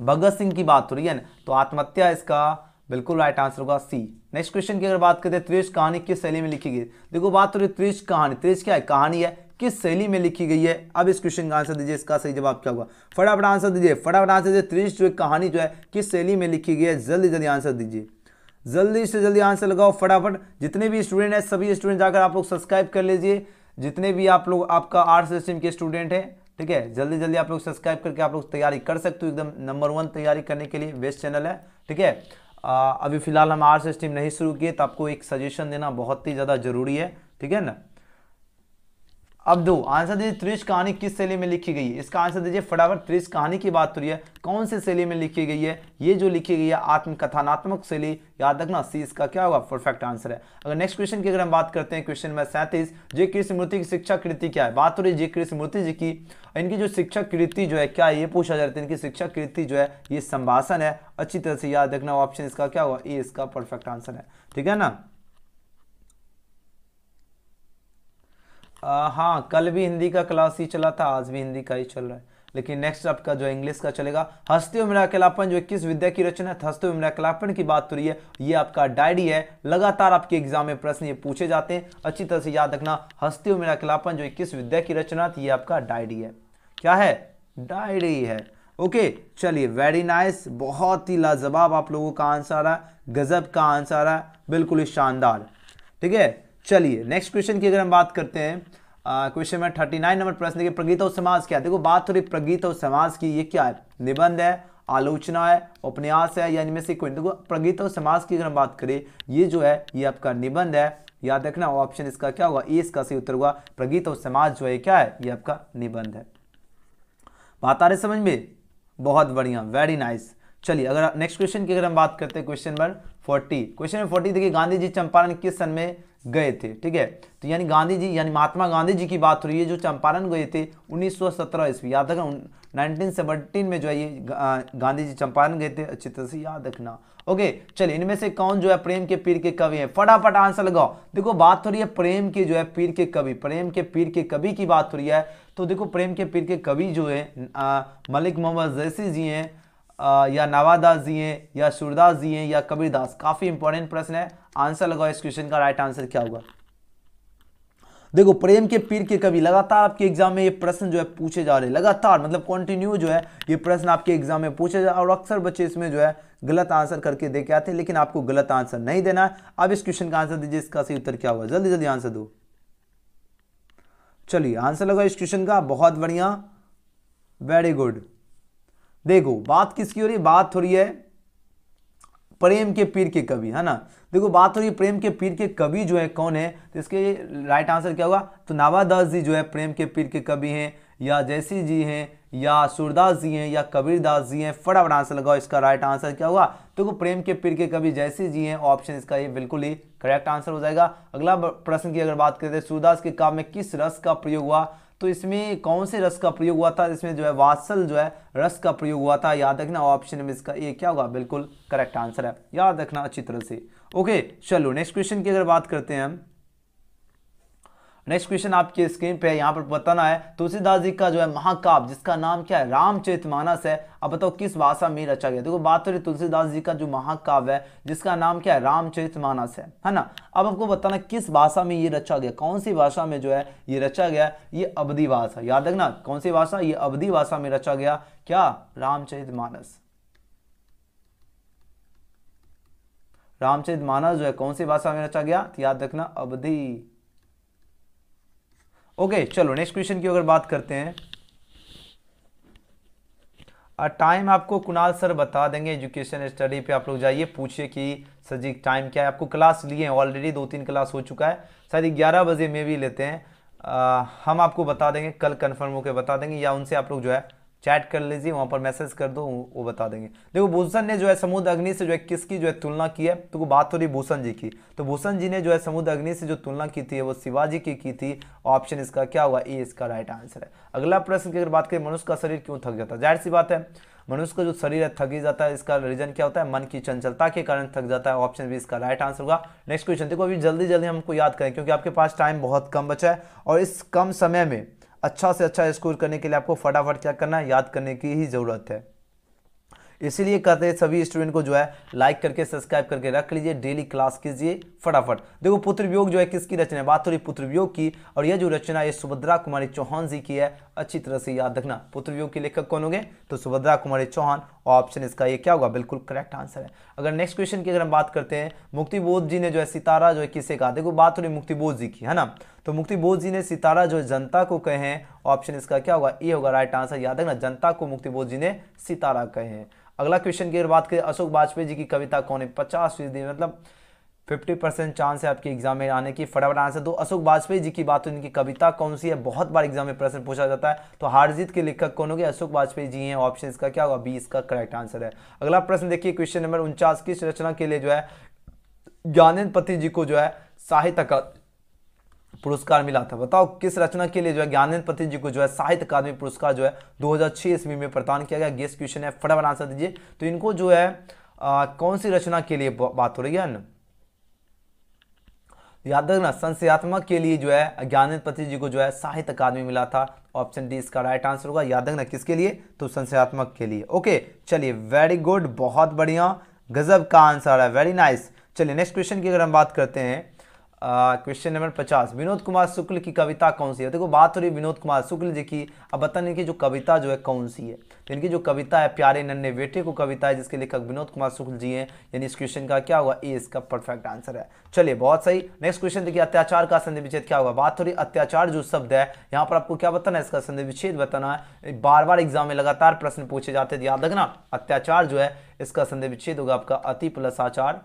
भगत सिंह की बात हो रही है ना, तो आत्महत्या इसका बिल्कुल राइट आंसर होगा सी। नेक्स्ट क्वेश्चन की अगर बात करते हैं, त्रिश कहानी किस शैली में लिखी गई। देखो बात हो रही है त्रिश कहानी, त्रिश क्या है, कहानी है, किस शैली में लिखी गई है। अब इस क्वेश्चन का आंसर दीजिए, इसका सही जवाब क्या होगा, फटाफट आंसर दीजिए, फटाफट आंसर दीजिए। त्रिश जो कहानी जो है किस शैली में लिखी गई है, जल्दी जल्दी आंसर दीजिए, जल्दी से जल्दी आंसर लगाओ फटाफट। जितने भी स्टूडेंट हैं सभी स्टूडेंट जाकर आप लोग सब्सक्राइब कर लीजिए, जितने भी आप लोग आपका आर्ट्स स्ट्रीम के स्टूडेंट हैं। ठीक है, जल्दी जल्दी आप लोग सब्सक्राइब करके आप लोग तैयारी कर सकते हो, एकदम नंबर 1 तैयारी करने के लिए बेस्ट चैनल है। ठीक है, अभी फिलहाल हम आर्ट्स स्ट्रीम नहीं शुरू किए, तो आपको एक सजेशन देना बहुत ही ज़्यादा जरूरी है। ठीक है ना, अब दो आंसर दीजिए, त्रिश कहानी किस शैली में लिखी गई है, इसका आंसर दीजिए फटाफट। त्रिश कहानी की बात हो रही है, कौन से शैली में लिखी गई है, ये जो लिखी गई है आत्मकथनात्मक शैली, याद रखना सी इसका क्या होगा, परफेक्ट आंसर है। अगर नेक्स्ट क्वेश्चन की अगर हम बात करते हैं, क्वेश्चन नंबर 37, जे कृष्णमूर्ति की शिक्षा कृति क्या है। बात हो रही है जे कृष्णमूर्ति जी की, इनकी जो शिक्षा कृति जो है क्या है, ये पूछा जाता है। इनकी शिक्षा कृति जो है ये संभाषण है, अच्छी तरह से याद रखना। ऑप्शन इसका क्या होगा, ए इसका परफेक्ट आंसर है। ठीक है ना, हाँ कल भी हिंदी का क्लास ही चला था, आज भी हिंदी का ही चल रहा है, लेकिन नेक्स्ट आपका जो इंग्लिश का चलेगा। हंसते हुए मेरा अकेलापन जो किस विद्या की रचना है, हंसते हुए मेरा अकेलापन की बात हो रही है, ये आपका डायरी है। लगातार आपके एग्जाम में प्रश्न ये पूछे जाते हैं, अच्छी तरह से याद रखना। हंसते हुए मेरा अकेलापन जो किस विद्या की रचना थी, ये आपका डायरी है। क्या है, डायरी है। ओके चलिए, वेरी नाइस, बहुत ही लाजवाब आप लोगों का आंसर है, गजब का आंसर है, बिल्कुल ही शानदार। ठीक है, चलिए नेक्स्ट क्वेश्चन की अगर हम बात करते हैं, क्वेश्चन में 39 नंबर प्रश्न देखिए, प्रगीत और समाज क्या है। देखो बात हो रही प्रगीत और समाज की, ये क्या है, निबंध है, आलोचना है, उपन्यास है, या इनमें से कोई। देखो प्रगीत और समाज की अगर हम बात करें, ये जो है ये आपका निबंध है, याद रखना। ऑप्शन इसका क्या होगा, ए इसका सही उत्तर होगा। प्रगीत और समाज जो है क्या है, ये आपका निबंध है। बात आ रही समझ में, बहुत बढ़िया, वेरी नाइस। चलिए अगर नेक्स्ट क्वेश्चन की अगर हम बात करते हैं, क्वेश्चन नंबर 40, क्वेश्चन नंबर 40 देखिए, गांधी जी चंपारण किस सन में गए थे। ठीक है, तो यानी गांधी जी यानी महात्मा गांधी जी की बात हो रही है, जो चंपारण गए थे 1917 ईस्वी, याद रखना 1917 में जो है ये गांधी जी चंपारण गए थे, अच्छी तरह से याद रखना। ओके चलिए, इनमें से कौन जो है प्रेम के पीर के कवि हैं, फटाफट आंसर लगाओ। देखो बात हो रही है प्रेम के जो है पीर के कवि, प्रेम के पीर के कवि की बात हो रही है। तो देखो प्रेम के पीर के कवि जो है मलिक मोहम्मद जैसी जी हैं, या नवादास जी हैं, या सूरदास जी हैं, या कबीरदास। काफी इंपॉर्टेंट प्रश्न है, आंसर लगाओ। इस क्वेश्चन का राइट आंसर क्या होगा। देखो प्रेम के पीर के कवि, लगातार आपके एग्जाम में ये प्रश्न जो है पूछे जा रहे हैं, लगातार मतलब कंटिन्यू जो है ये प्रश्न आपके एग्जाम में पूछे जा रहे हैं, और अक्सर बच्चे इसमें जो है गलत आंसर करके दे के आते हैं, लेकिन आपको गलत आंसर नहीं देना है। अब इस क्वेश्चन का आंसर दीजिए, इसका सही उत्तर क्या होगा, जल्दी जल्दी आंसर दो। चलिए आंसर लगाओ इस क्वेश्चन का, बहुत बढ़िया, वेरी गुड। देखो बात किसकी हो रही है, बात हो रही है प्रेम के पीर के कवि, है ना। देखो बात हो रही है प्रेम के पीर के कवि जो है कौन है, तो इसके राइट आंसर क्या होगा, तो नवादास जी जो है प्रेम के पीर के कवि हैं, या जैसी जी हैं, या सूरदास जी हैं, या कबीरदास जी हैं। फटाफट आंसर लगाओ, इसका राइट आंसर क्या होगा। देखो प्रेम के पीर के कवि जैसी जी हैं, ऑप्शन इसका ये बिल्कुल ही करेक्ट आंसर हो जाएगा। अगला प्रश्न की अगर बात करते हैं, सूरदास के काव्य में किस रस का प्रयोग हुआ, तो इसमें कौन से रस का प्रयोग हुआ था, इसमें जो है वात्सल जो है रस का प्रयोग हुआ था। याद रखना ऑप्शन में इसका ए क्या होगा, बिल्कुल करेक्ट आंसर है, याद रखना अच्छी तरह से। ओके चलो नेक्स्ट क्वेश्चन की अगर बात करते हैं हम, नेक्स्ट क्वेश्चन आपकी स्क्रीन पे है, यहाँ पर बताना है तुलसीदास जी का जो है महाकाव्य जिसका नाम क्या है, रामचरितमानस है। अब बताओ किस भाषा में रचा गया। देखो बात हो रही तुलसीदास जी का जो महाकाव्य है जिसका नाम क्या है, रामचरितमानस है ना। अब आपको बताना किस भाषा में ये रचा गया, कौन सी भाषा में जो है ये रचा गया, ये अवधी भाषा। याद रखना कौन सी भाषा, ये अवधी भाषा में रचा गया क्या, रामचरितमानस। रामचरितमानस जो है कौन सी भाषा में रचा गया, तो याद रखना अवधी। ओके चलो नेक्स्ट क्वेश्चन की अगर बात करते हैं, टाइम आपको कुणाल सर बता देंगे, एजुकेशन स्टडी पे आप लोग जाइए, पूछिए कि सर जी टाइम क्या है। आपको क्लास लिए हैं ऑलरेडी, 2-3 क्लास हो चुका है, शायद 11 बजे में भी लेते हैं। हम आपको बता देंगे, कल कंफर्म होकर बता देंगे, या उनसे आप लोग जो है चैट कर लीजिए, वहां पर मैसेज कर दो, वो बता देंगे। देखो भूषण ने जो है समुद्र अग्नि से जो है किसकी जो है तुलना की है, तो बात हो रही भूषण जी की। तो भूषण जी ने जो है समुद्र अग्नि से जो तुलना की थी वो शिवाजी की थी। ऑप्शन इसका क्या होगा, ए इसका राइट आंसर है। अगला प्रश्न की अगर बात करें, मनुष्य का शरीर क्यों थक जाता है। जाहिर सी बात है मनुष्य का जो शरीर है थक ही जाता है, इसका रीजन क्या होता है, मन की चंचलता के कारण थक जाता है। ऑप्शन बी इसका राइट आंसर होगा। नेक्स्ट क्वेश्चन देखो, अभी जल्दी जल्दी हमको याद करें क्योंकि आपके पास टाइम बहुत कम बचा है, और इस कम समय में अच्छा से अच्छा स्कोर करने के लिए आपको फटाफट क्या करना है, याद करने की ही जरूरत है। इसीलिए कहते हैं सभी स्टूडेंट को जो है लाइक करके सब्सक्राइब करके रख लीजिए, डेली क्लास कीजिए फटाफट। देखो पुत्र वियोग जो है किसकी रचना है, बात हो रही पुत्र वियोग की, और यह जो रचना है सुभद्रा कुमारी चौहान जी की है। अच्छी तरह से याद रखना पुत्र वियोग के लेखक कौन होंगे, तो सुभद्रा कुमारी चौहान। ऑप्शन इसका ये क्या होगा, बिल्कुल करेक्ट आंसर है। अगर नेक्स्ट क्वेश्चन की अगर हम बात करते हैं, मुक्तिबोध जी ने जो है सितारा जो है किसे कहा। देखो बात हो रही मुक्तिबोध जी की है ना, तो मुक्तिबोध जी ने सितारा जो है जनता को कहे हैं। ऑप्शन इसका क्या होगा, ए होगा राइट आंसर। याद रखना जनता को मुक्तिबोध जी ने सितारा कहे हैं। अगला क्वेश्चन की अगर बात करें, अशोक वाजपेयी जी की कविता कौन है। 50% मतलब 50% चांस है आपके एग्जाम में आने की, फटाफट आंसर दो। अशोक वाजपेयी जी की बात हो, इनकी कविता कौन सी है, बहुत बार एग्जाम में प्रश्न पूछा जाता है। तो हार जीत के लेखक कौन हो गए, अशोक वाजपेयी जी हैं। ऑप्शन इसका क्या होगा, बी इसका करेक्ट आंसर है। अगला प्रश्न देखिए, क्वेश्चन नंबर 49, किस रचना के लिए जो है ज्ञानेंद्र पति जी को जो है साहित्य का पुरस्कार मिला था। बताओ किस रचना के लिए जो है ज्ञानेंद्र पति जी को जो है साहित्य अकादमी पुरस्कार जो है 2006 ईस्वी में प्रदान किया गया। गेस्ट क्वेश्चन है, फटाफट आंसर दीजिए। तो इनको जो है कौन सी रचना के लिए बात हो रही है ना, याद रखना संशयात्मक के लिए जो है ज्ञानेंद्र पति जी को जो है साहित्य अकादमी मिला था। ऑप्शन डी इसका राइट आंसर होगा। याद रखना किसके लिए, तो संशयात्मक के लिए। ओके चलिए वेरी गुड, बहुत बढ़िया, गजब का आंसर है, वेरी नाइस। चलिए नेक्स्ट क्वेश्चन की अगर हम बात करते हैं, क्वेश्चन नंबर 50, विनोद कुमार शुक्ल की कविता कौन सी है। देखो बात हो रही विनोद कुमार शुक्ल जी की। अब बताने की जो कविता जो है कौन सी है, तो इनकी जो कविता है प्यारे नन्हे बेटे को कविता है, जिसके लेखक विनोद कुमार शुक्ल जी हैं। यानी इस क्वेश्चन का क्या होगा, ए इसका परफेक्ट आंसर है। चलिए बहुत सही। नेक्स्ट क्वेश्चन देखिए, अत्याचार का संधि विच्छेद क्या होगा। बात हो रही अत्याचार जो शब्द है, यहाँ पर आपको क्या बताना है, इसका संधि विच्छेद बताना है। बार बार एग्जाम में लगातार प्रश्न पूछे जाते हैं, याद रखना अत्याचार जो है इसका संधि विच्छेद होगा आपका अति प्लस आचार।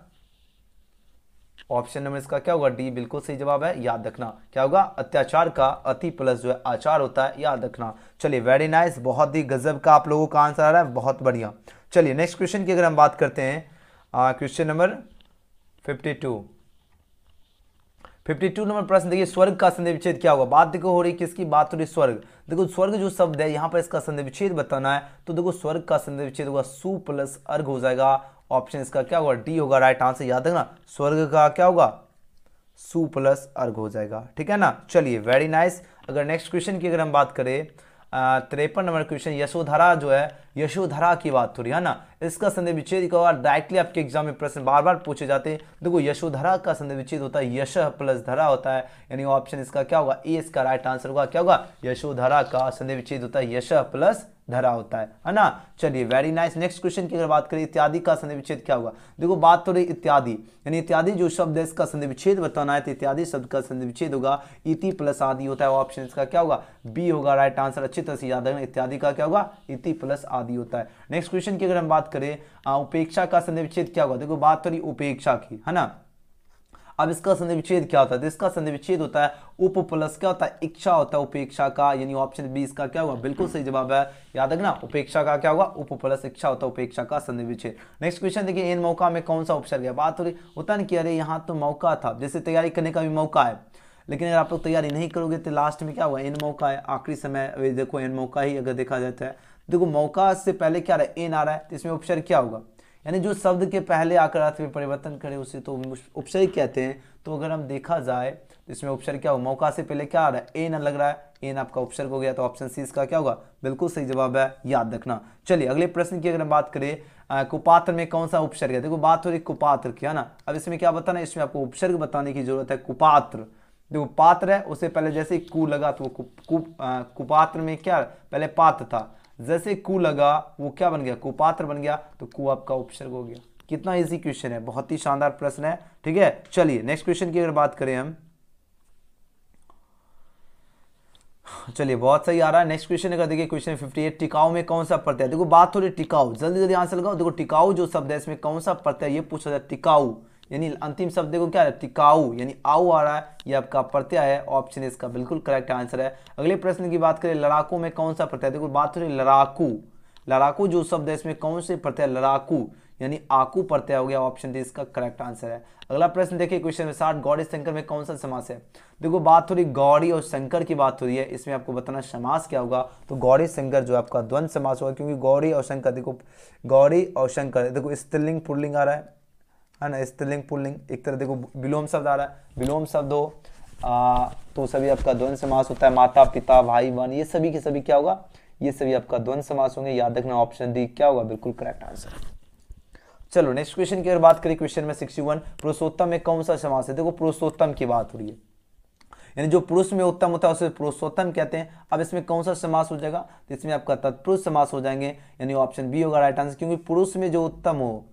ऑप्शन नंबर इसका क्या होगा, डी बिल्कुल सही जवाब है। याद रखना क्या होगा, अत्याचार का अति प्लस जो है आचार होता है, याद रखना। चलिए वेरी नाइस, बहुत ही गजब का आप लोगों का आंसर आ रहा है, बहुत बढ़िया। चलिए नेक्स्ट क्वेश्चन की अगर हम बात करते हैं, क्वेश्चन नंबर 52 नंबर प्रश्न देखिए, स्वर्ग का संधि विच्छेद क्या होगा। बात देखो हो रही किसकी, बात हो रही स्वर्ग। देखो स्वर्ग जो शब्द है यहाँ पर इसका संधि विच्छेद बताना है, तो देखो स्वर्ग का संधि विच्छेद होगा सु प्लस अर्घ हो जाएगा। ऑप्शन इसका क्या होगा, डी होगा राइट आंसर। याद रखना स्वर्ग का क्या होगा, सु प्लस अर्घ हो जाएगा, ठीक है ना। चलिए वेरी नाइस। अगर नेक्स्ट क्वेश्चन की अगर हम बात करें, 53 नंबर क्वेश्चन, यशोधरा जो है, यशोधरा की बात हो रही है ना, इसका संधि विच्छेद का डायरेक्टली आपके एग्जाम में प्रश्न बार बार पूछे जाते हैं। देखो यशोधरा का संधि विच्छेद होता है यश प्लस धरा होता है, यानी ऑप्शन इसका क्या होगा, ए इसका राइट आंसर होगा। क्या होगा, यशोधरा का संधि विच्छेद होता है यश प्लस धरा होता है ना। चलिए वेरी नाइस। नेक्स्ट क्वेश्चन की अगर बात करें, इत्यादि का संधि विच्छेद क्या होगा। देखो बात हो रही इत्यादि, यानी इत्यादि जो शब्द है इसका संधि विच्छेद बताना है, तो इत्यादि शब्द का संधि विच्छेद होगा इति प्लस आदि होता है। ऑप्शन इसका क्या होगा, बी होगा राइट आंसर। अच्छी तरह से याद रखना, इत्यादि का क्या होगा, इति प्लस आदि होता है। नेक्स्ट क्वेश्चन की अगर हम बात करें, उपेक्षा का संधि विच्छेद क्या होगा। देखो बात हो रही उपेक्षा की है ना, अब इसका संधि विच्छेद क्या होता है, तो इसका संधि विच्छेद होता है उप प्लस क्या होता है, इच्छा होता है उपेक्षा का, यानी ऑप्शन बी इसका क्या होगा, बिल्कुल सही जवाब है। याद रखना उपेक्षा का क्या होगा, उप प्लस इच्छा होता है उपेक्षा का संधि विच्छेद। नेक्स्ट क्वेश्चन देखिए, इन मौका में कौन सा उपसर्ग है। बात हो रही होता नहीं कि अरे यहाँ तो मौका था, जैसे तैयारी करने का भी मौका है, लेकिन अगर आप लोग तैयारी नहीं करोगे तो लास्ट में क्या हुआ, एन मौका है, आखिरी समय। अभी देखो एन मौका ही अगर देखा जाता है, देखो मौका से पहले क्या रहा है, एन आ रहा है, तो इसमें उपसर्ग क्या होगा, यानी जो शब्द के पहले आकर अर्थ में परिवर्तन करे उसे तो उपसर्ग कहते हैं। तो अगर हम देखा जाए तो इसमें उपसर्ग क्या होगा, मौका से पहले क्या आ रहा है, एन लग रहा है, एन आपका उपसर्ग हो गया, तो ऑप्शन सी इसका क्या होगा, बिल्कुल सही जवाब है, याद रखना। चलिए अगले प्रश्न की अगर हम बात करें, कुपात्र में कौन सा उपसर्ग है, देखो बात हो रही कुपात्र की है ना। अब इसमें क्या बताना है, इसमें आपको उपसर्ग बताने की जरूरत है। कुपात्र, देखो पात्र है, उससे पहले जैसे कु लगा तो वो कुपात्र में क्या पहले पात्र था, जैसे कु लगा वो क्या बन गया, कुपात्र बन गया, तो कु आपका उपसर्ग हो गया। कितना इजी क्वेश्चन है, बहुत ही शानदार प्रश्न है, ठीक है। चलिए नेक्स्ट क्वेश्चन की अगर बात करें हम, चलिए बहुत सही आ रहा है। नेक्स्ट क्वेश्चन अगर देखिए क्वेश्चन 58, टिकाऊ में कौन सा प्रत्यय, देखो बात थोड़ी टिकाऊ, जल्दी जल्दी आंसर लगाओ। देखो टिकाऊ जो शब्द है इसमें कौन सा प्रत्यय, ये पूछा जाए टिकाऊ, यानी अंतिम शब्द देखो क्या है, टिकाऊ, यानी आऊ आ रहा है, ये आपका प्रत्यय है, ऑप्शन इसका बिल्कुल करेक्ट आंसर है। अगले प्रश्न की बात करें, लड़ाकू में कौन सा प्रत्यय, देखो बात थोड़ी लड़ाकू, लड़ाकू जो शब्द है इसमें कौन से प्रत्यय, लड़ाकू यानी आकू प्रत्यय हो गया, ऑप्शन डी इसका करेक्ट आंसर है। अगला प्रश्न देखिए क्वेश्चन 60, गौरी शंकर में कौन सा समास है, देखो बात थोड़ी गौरी और शंकर की बात हो रही है, इसमें आपको बताना समास क्या होगा, तो गौरी शंकर जो आपका द्वंद्व समास होगा, क्योंकि गौरी और शंकर, देखो गौरी और शंकर, देखो स्त्रीलिंग पुल्लिंग आ रहा है ना, स्त्रीलिंग पुल्लिंग, एक तरह देखो विलोम शब्द आ रहा है, विलोम शब्द हो तो सभी आपका द्वंद्व समास होता है, माता पिता भाई बहन, ये सभी के सभी क्या होगा, ये सभी आपका द्वंद्व समास होंगे, याद रखना ऑप्शन डी क्या होगा, बिल्कुल करेक्ट आंसर। चलो नेक्स्ट क्वेश्चन की अगर बात करें, क्वेश्चन में 61, पुरुषोत्तम में कौन सा समास है, देखो पुरुषोत्तम की बात हो रही है, यानी जो पुरुष में उत्तम होता है उसे पुरुषोत्तम कहते हैं। अब इसमें कौन सा समास हो जाएगा, तो इसमें आपका तत्पुरुष समास हो जाएंगे, यानी ऑप्शन बी होगा राइट आंसर, क्योंकि पुरुष में जो उत्तम हो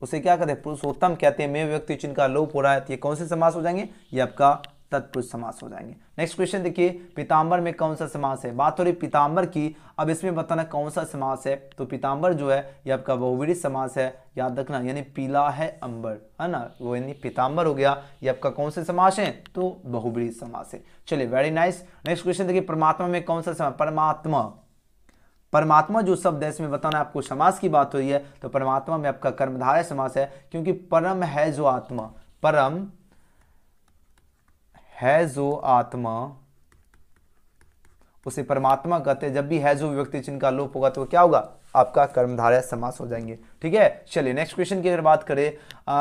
उसे क्या कहते हैं, पुरुषोत्तम कहते हैं। में व्यक्ति चिन्ह का लोप हो रहा है, तो ये कौन से समास हो जाएंगे, ये आपका तत्पुरुष समास हो जाएंगे। नेक्स्ट क्वेश्चन देखिए, पीताम्बर में कौन सा समास है, बात हो रही पीताम्बर की, अब इसमें बताना कौन सा समास है, तो पीताम्बर जो है ये आपका बहुव्रीहि समास है, याद रखना, यानी पीला है अंबर है ना, वो यानी पीताम्बर हो गया, ये आपका कौन से समास है, तो बहुव्रीहि समास है। चलिए वेरी नाइस। नेक्स्ट क्वेश्चन देखिए, परमात्मा में कौन सा समास, परमात्मा, परमात्मा जो शब्द है इसमें बताना आपको समास की बात हो रही है, तो परमात्मा में आपका कर्मधारय समास है, क्योंकि परम है जो आत्मा, परम है जो आत्मा उसे परमात्मा कहते हैं। जब भी है जो व्यक्ति चिन्ह का लोप होगा तो क्या होगा, आपका कर्मधारय समास हो जाएंगे, ठीक है। चलिए नेक्स्ट क्वेश्चन की अगर बात करें,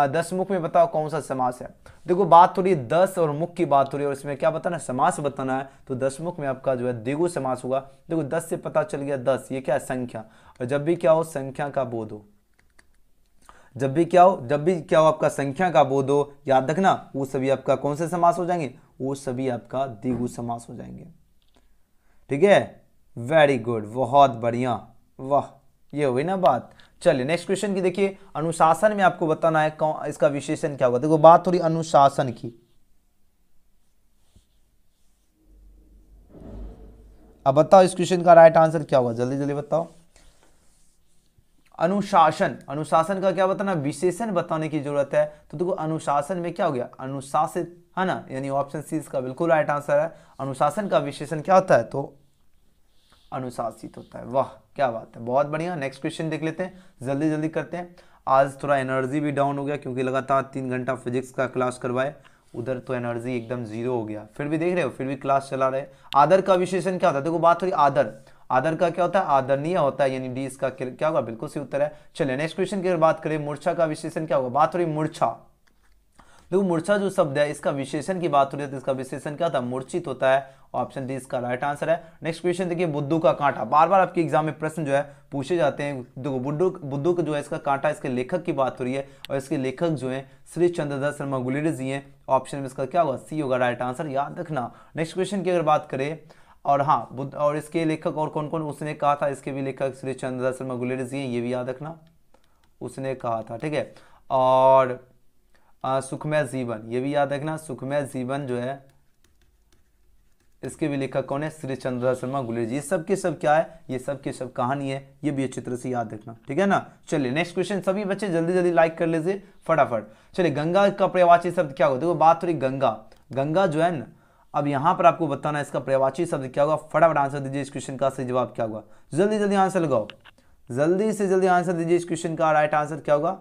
10 मुख में बताओ कौन सा समास है, देखो बात हो रही है 10 और मुख की बात हो रही है, और इसमें क्या बताना है, समास बताना है, तो 10 मुख में आपका जो है द्विगु समास होगा। देखो 10 से पता चल गया 10, ये क्या है, संख्या, और जब भी क्या हो संख्या का बोध हो, जब भी क्या हो आपका संख्या का बोध हो, याद रखना वो सभी आपका कौन से समास हो जाएंगे, वो सभी आपका द्विगु समास हो जाएंगे, ठीक है। वेरी गुड, बहुत बढ़िया, वाह, ये हुई ना बात। चलिए नेक्स्ट क्वेश्चन की देखिए, अनुशासन में आपको बताना है कौन इसका विशेषण क्या होगा, देखो बात हो रही अनुशासन की, अब बताओ इस क्वेश्चन का राइट आंसर क्या होगा, जल्दी जल्दी बताओ। अनुशासन, अनुशासन का क्या बताना, विशेषण बताने की जरूरत है, तो देखो अनुशासन में क्या हो गया, अनुशासित है ना, यानी ऑप्शन सी इसका बिल्कुल राइट आंसर है। अनुशासन का विशेषण क्या होता है, तो अनुशासित होता है, वाह क्या बात है, बहुत बढ़िया। नेक्स्ट क्वेश्चन देख लेते हैं, जल्दी जल्दी करते हैं। आज थोड़ा एनर्जी भी डाउन हो गया, क्योंकि लगातार 3 घंटा फिजिक्स का क्लास करवाए, उधर तो एनर्जी एकदम जीरो हो गया, फिर भी देख रहे हो, फिर भी क्लास चला रहे। आदर का विशेषण क्या होता है, देखो बात हो रही आदर, आदर का क्या होता है, आदरणीय होता है, यानी डी इसका क्या होगा, बिल्कुल सही उत्तर है। चलिए नेक्स्ट क्वेश्चन की अगर बात करें, मूर्छा का विशेषण क्या होगा, बात हो रही मूर्छा, देखो मूर्छा जो शब्द है इसका विशेषण की बात हो रही है, तो इसका विशेषण क्या था, मूर्छित होता है, ऑप्शन डी इसका राइट आंसर है। नेक्स्ट क्वेश्चन देखिए, बुद्धू का कांटा, बार बार आपके एग्जाम में प्रश्न जो है पूछे जाते हैं, देखो बुद्धू का जो है इसका कांटा, इसके लेखक की बात हो रही है, और इसके लेखक जो है श्री चंद्रदत्त शर्मा गुलेरिया जी हैं, ऑप्शन में इसका क्या होगा, सी होगा राइट आंसर, याद रखना। नेक्स्ट क्वेश्चन की अगर बात करें, और हाँ बुद्ध और इसके लेखक और कौन कौन उसने कहा था, इसके भी लेखक श्री चंद्रदत्त शर्मा गुलेरिया जी हैं, ये भी याद रखना, उसने कहा था, ठीक है। और सुखमय जीवन, ये भी याद रखना, सुखमय जीवन जो है इसके भी लेखक कौन है, श्री चंद्रदत्त शर्मा गुलेरिया जी। ये सब के सब क्या है, ये सब के सब कहानी है, ये भी अच्छी तरह से याद रखना, ठीक है ना। चलिए नेक्स्ट क्वेश्चन, सभी बच्चे जल्दी जल्दी लाइक कर लीजिए फटाफट। चलिए गंगा का पर्यायवाची शब्द क्या होगा, देखो बात हो रही गंगा, गंगा जो है ना, अब यहां पर आपको बताना है इसका पर्यायवाची शब्द क्या होगा, फटाफट आंसर दीजिए, इस क्वेश्चन का सही जवाब क्या होगा, जल्दी जल्दी आंसर लगाओ, जल्दी से जल्दी आंसर दीजिए, इस क्वेश्चन का राइट आंसर क्या होगा,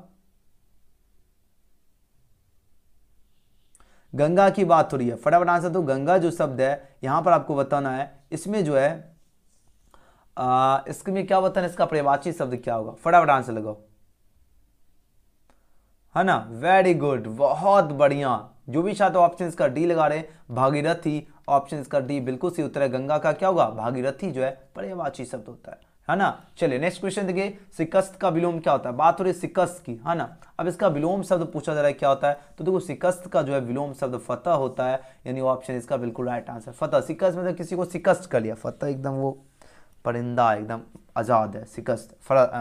गंगा की बात हो रही है, फटाफट आंसर दो। गंगा जो शब्द है यहां पर आपको बताना है, इसमें जो है इसमें क्या बताना है, इसका पर्यायवाची शब्द क्या होगा, फटाफट आंसर लगाओ, है ना। वेरी गुड, बहुत बढ़िया। जो भी छात्र ऑप्शन इसका डी लगा रहे, भागीरथी, ऑप्शन इसका डी बिल्कुल सही उत्तर है। गंगा का क्या होगा, भागीरथी जो है पर्यायवाची शब्द होता है ना। चलिए नेक्स्ट क्वेश्चन देखिए, शिकस्त का विलोम क्या होता है, बात हो रही है शिकस्त की, है ना। अब इसका विलोम शब्द पूछा जा रहा है क्या होता है, तो देखो शिकस्त का जो है विलोम शब्द फतह होता है, यानी ऑप्शन इसका बिल्कुल राइट आंसर फतह। शिकस्त मतलब किसी को शिकस्त कर लिया, फतह एकदम वो परिंदा एकदम आजाद है, शिकस्त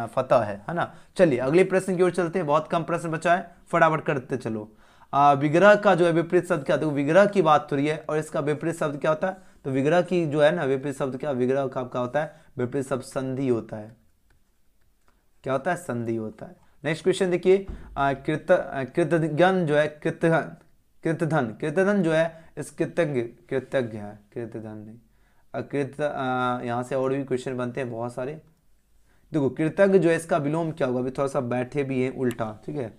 फतह है ना। चलिए अगले प्रश्न की ओर चलते हैं, बहुत कम प्रश्न बचा है, फटाफट करते चलो। विग्रह का जो है विपरीत शब्द क्या होता है, विग्रह की बात हो रही है और इसका विपरीत शब्द क्या होता है, तो विग्रह की जो है ना विपरीत शब्द क्या, विग्रह का आपका होता है विपरीत शब्द संधि होता है, क्या होता है, संधि होता है। नेक्स्ट क्वेश्चन देखिए, कृतघ्न जो है, कृतधन, कृतधन जो है इस कृतज्ञ, कृतज्ञ है, कृतधन नहीं, कृत यहाँ से और भी क्वेश्चन बनते हैं बहुत सारे। देखो कृतज्ञ जो है इसका विलोम क्या होगा, अभी थोड़ा सा बैठे भी है उल्टा, ठीक है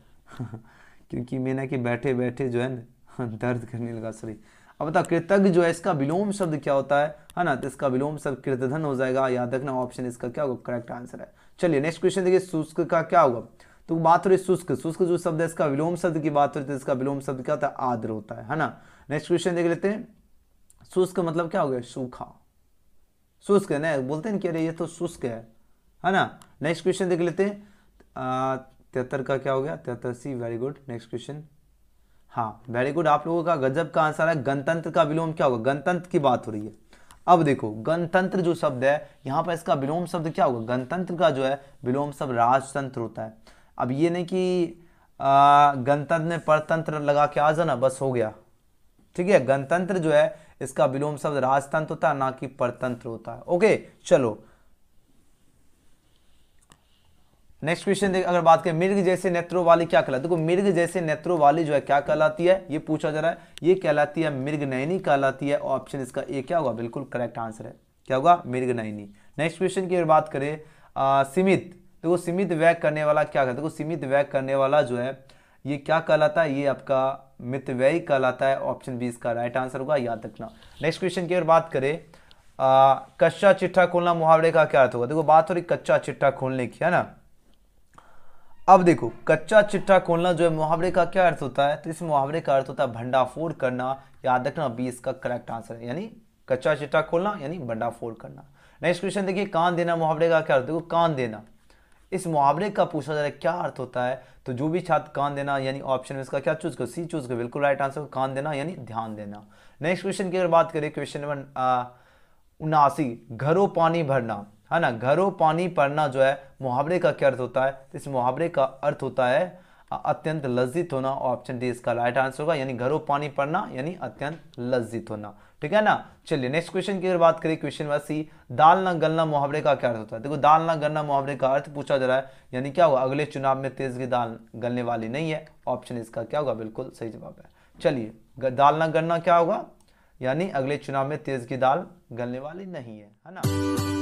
क्योंकि मैंने कि बैठे बैठे जो है ना दर्द करने लगा शरीर। अब बताओ कृतज्ञ जो है इसका विलोम शब्द क्या होता है ना, तो इसका विलोम शब्द कृतधन हो जाएगा, याद रखना ऑप्शन इसका क्या होगा, करेक्ट आंसर है। चलिए नेक्स्ट क्वेश्चन देखिए, शुष्क का क्या होगा, तो बात हो रही शुष्क, शुष्क जो शब्द है इसका विलोम शब्द की बात हो रही है, इसका विलोम शब्द क्या होता है, आर्द्र होता है ना। नेक्स्ट क्वेश्चन देख लेते हैं, शुष्क मतलब क्या हो गया, सूखा, शुष्क है ना, बोलते हैं कि अरे ये तो शुष्क है ना। नेक्स्ट क्वेश्चन देख लेते हैं, 73 का क्या हो गया, 73C, very good. Next question, हाँ वेरी गुड, आप लोगों का गजब का आंसर है। गणतंत्र का विलोम क्या होगा, गणतंत्र की बात हो रही है। अब देखो गणतंत्र जो शब्द है यहाँ पर इसका विलोम शब्द क्या होगा, गणतंत्र का जो है विलोम शब्द राजतंत्र होता है। अब ये नहीं कि गणतंत्र में परतंत्र लगा के आ जाना बस हो गया, ठीक है। गणतंत्र जो है इसका विलोम शब्द राजतंत्र होता है, ना कि परतंत्र होता है। ओके चलो नेक्स्ट क्वेश्चन देख, अगर बात करें मिर्ग जैसे नेत्रों वाली क्या कहलाती है, देखो मिर्ग जैसे नेत्रों वाली जो है क्या कहलाती है, ये पूछा जा रहा है, ये कहलाती है मृगनयनी कहलाती है। ऑप्शन इसका ए क्या होगा, बिल्कुल करेक्ट आंसर है, क्या होगा, मृगनयनी। नेक्स्ट क्वेश्चन की अगर बात करें सीमित, देखो सीमित व्यय करने वाला क्या कहता है, देखो सीमित व्यय करने वाला जो है ये क्या कहलाता है, ये आपका मितव्ययी कहलाता है। ऑप्शन बी इसका राइट आंसर होगा, याद रखना। नेक्स्ट क्वेश्चन की अगर बात करें कच्चा चिट्ठा खोलना मुहावरे का क्या अर्थ होगा, देखो बात हो रही कच्चा चिट्ठा खोलने की, है ना। अब देखो कच्चा चिट्ठा खोलना जो है मुहावरे का क्या अर्थ होता है, तो इस मुहावरे का अर्थ होता है भंडाफोड़ करना, याद रखना बी इसका करेक्ट आंसर है, यानी कच्चा चिट्ठा खोलना यानी भंडाफोड़ करना। नेक्स्ट क्वेश्चन देखिए, कान देना मुहावरे का क्या अर्थ, देखो कान देना इस मुहावरे का पूछा जा रहा है क्या अर्थ होता है, तो जो भी छात्र कान देना यानी ऑप्शन में इसका क्या चूज करो, सी चूज करो, बिल्कुल राइट आंसर। कान देना यानी ध्यान देना। नेक्स्ट क्वेश्चन की अगर बात करें, क्वेश्चन नंबर 79, घरों पानी भरना, है ना, घरों पानी पड़ना जो है मुहावरे का क्या अर्थ होता है, तो इस मुहावरे का अर्थ होता है अत्यंत लज्जित होना। ऑप्शन डी इसका राइट आंसर होगा, यानी घरों पानी पड़ना यानी अत्यंत लज्जित होना, ठीक है ना। चलिए नेक्स्ट क्वेश्चन की अगर बात करें, क्वेश्चन नंबर 80, दाल ना गलना मुहावरे का क्या अर्थ होता है, देखो दाल ना गलना मुहावरे का अर्थ पूछा जा रहा है, यानी क्या होगा, अगले चुनाव में तेज की दाल गलने वाली नहीं है। ऑप्शन इसका क्या होगा, बिल्कुल सही जवाब है। चलिए दाल ना गलना क्या होगा, यानी अगले चुनाव में तेज की दाल गलने वाली नहीं है ना।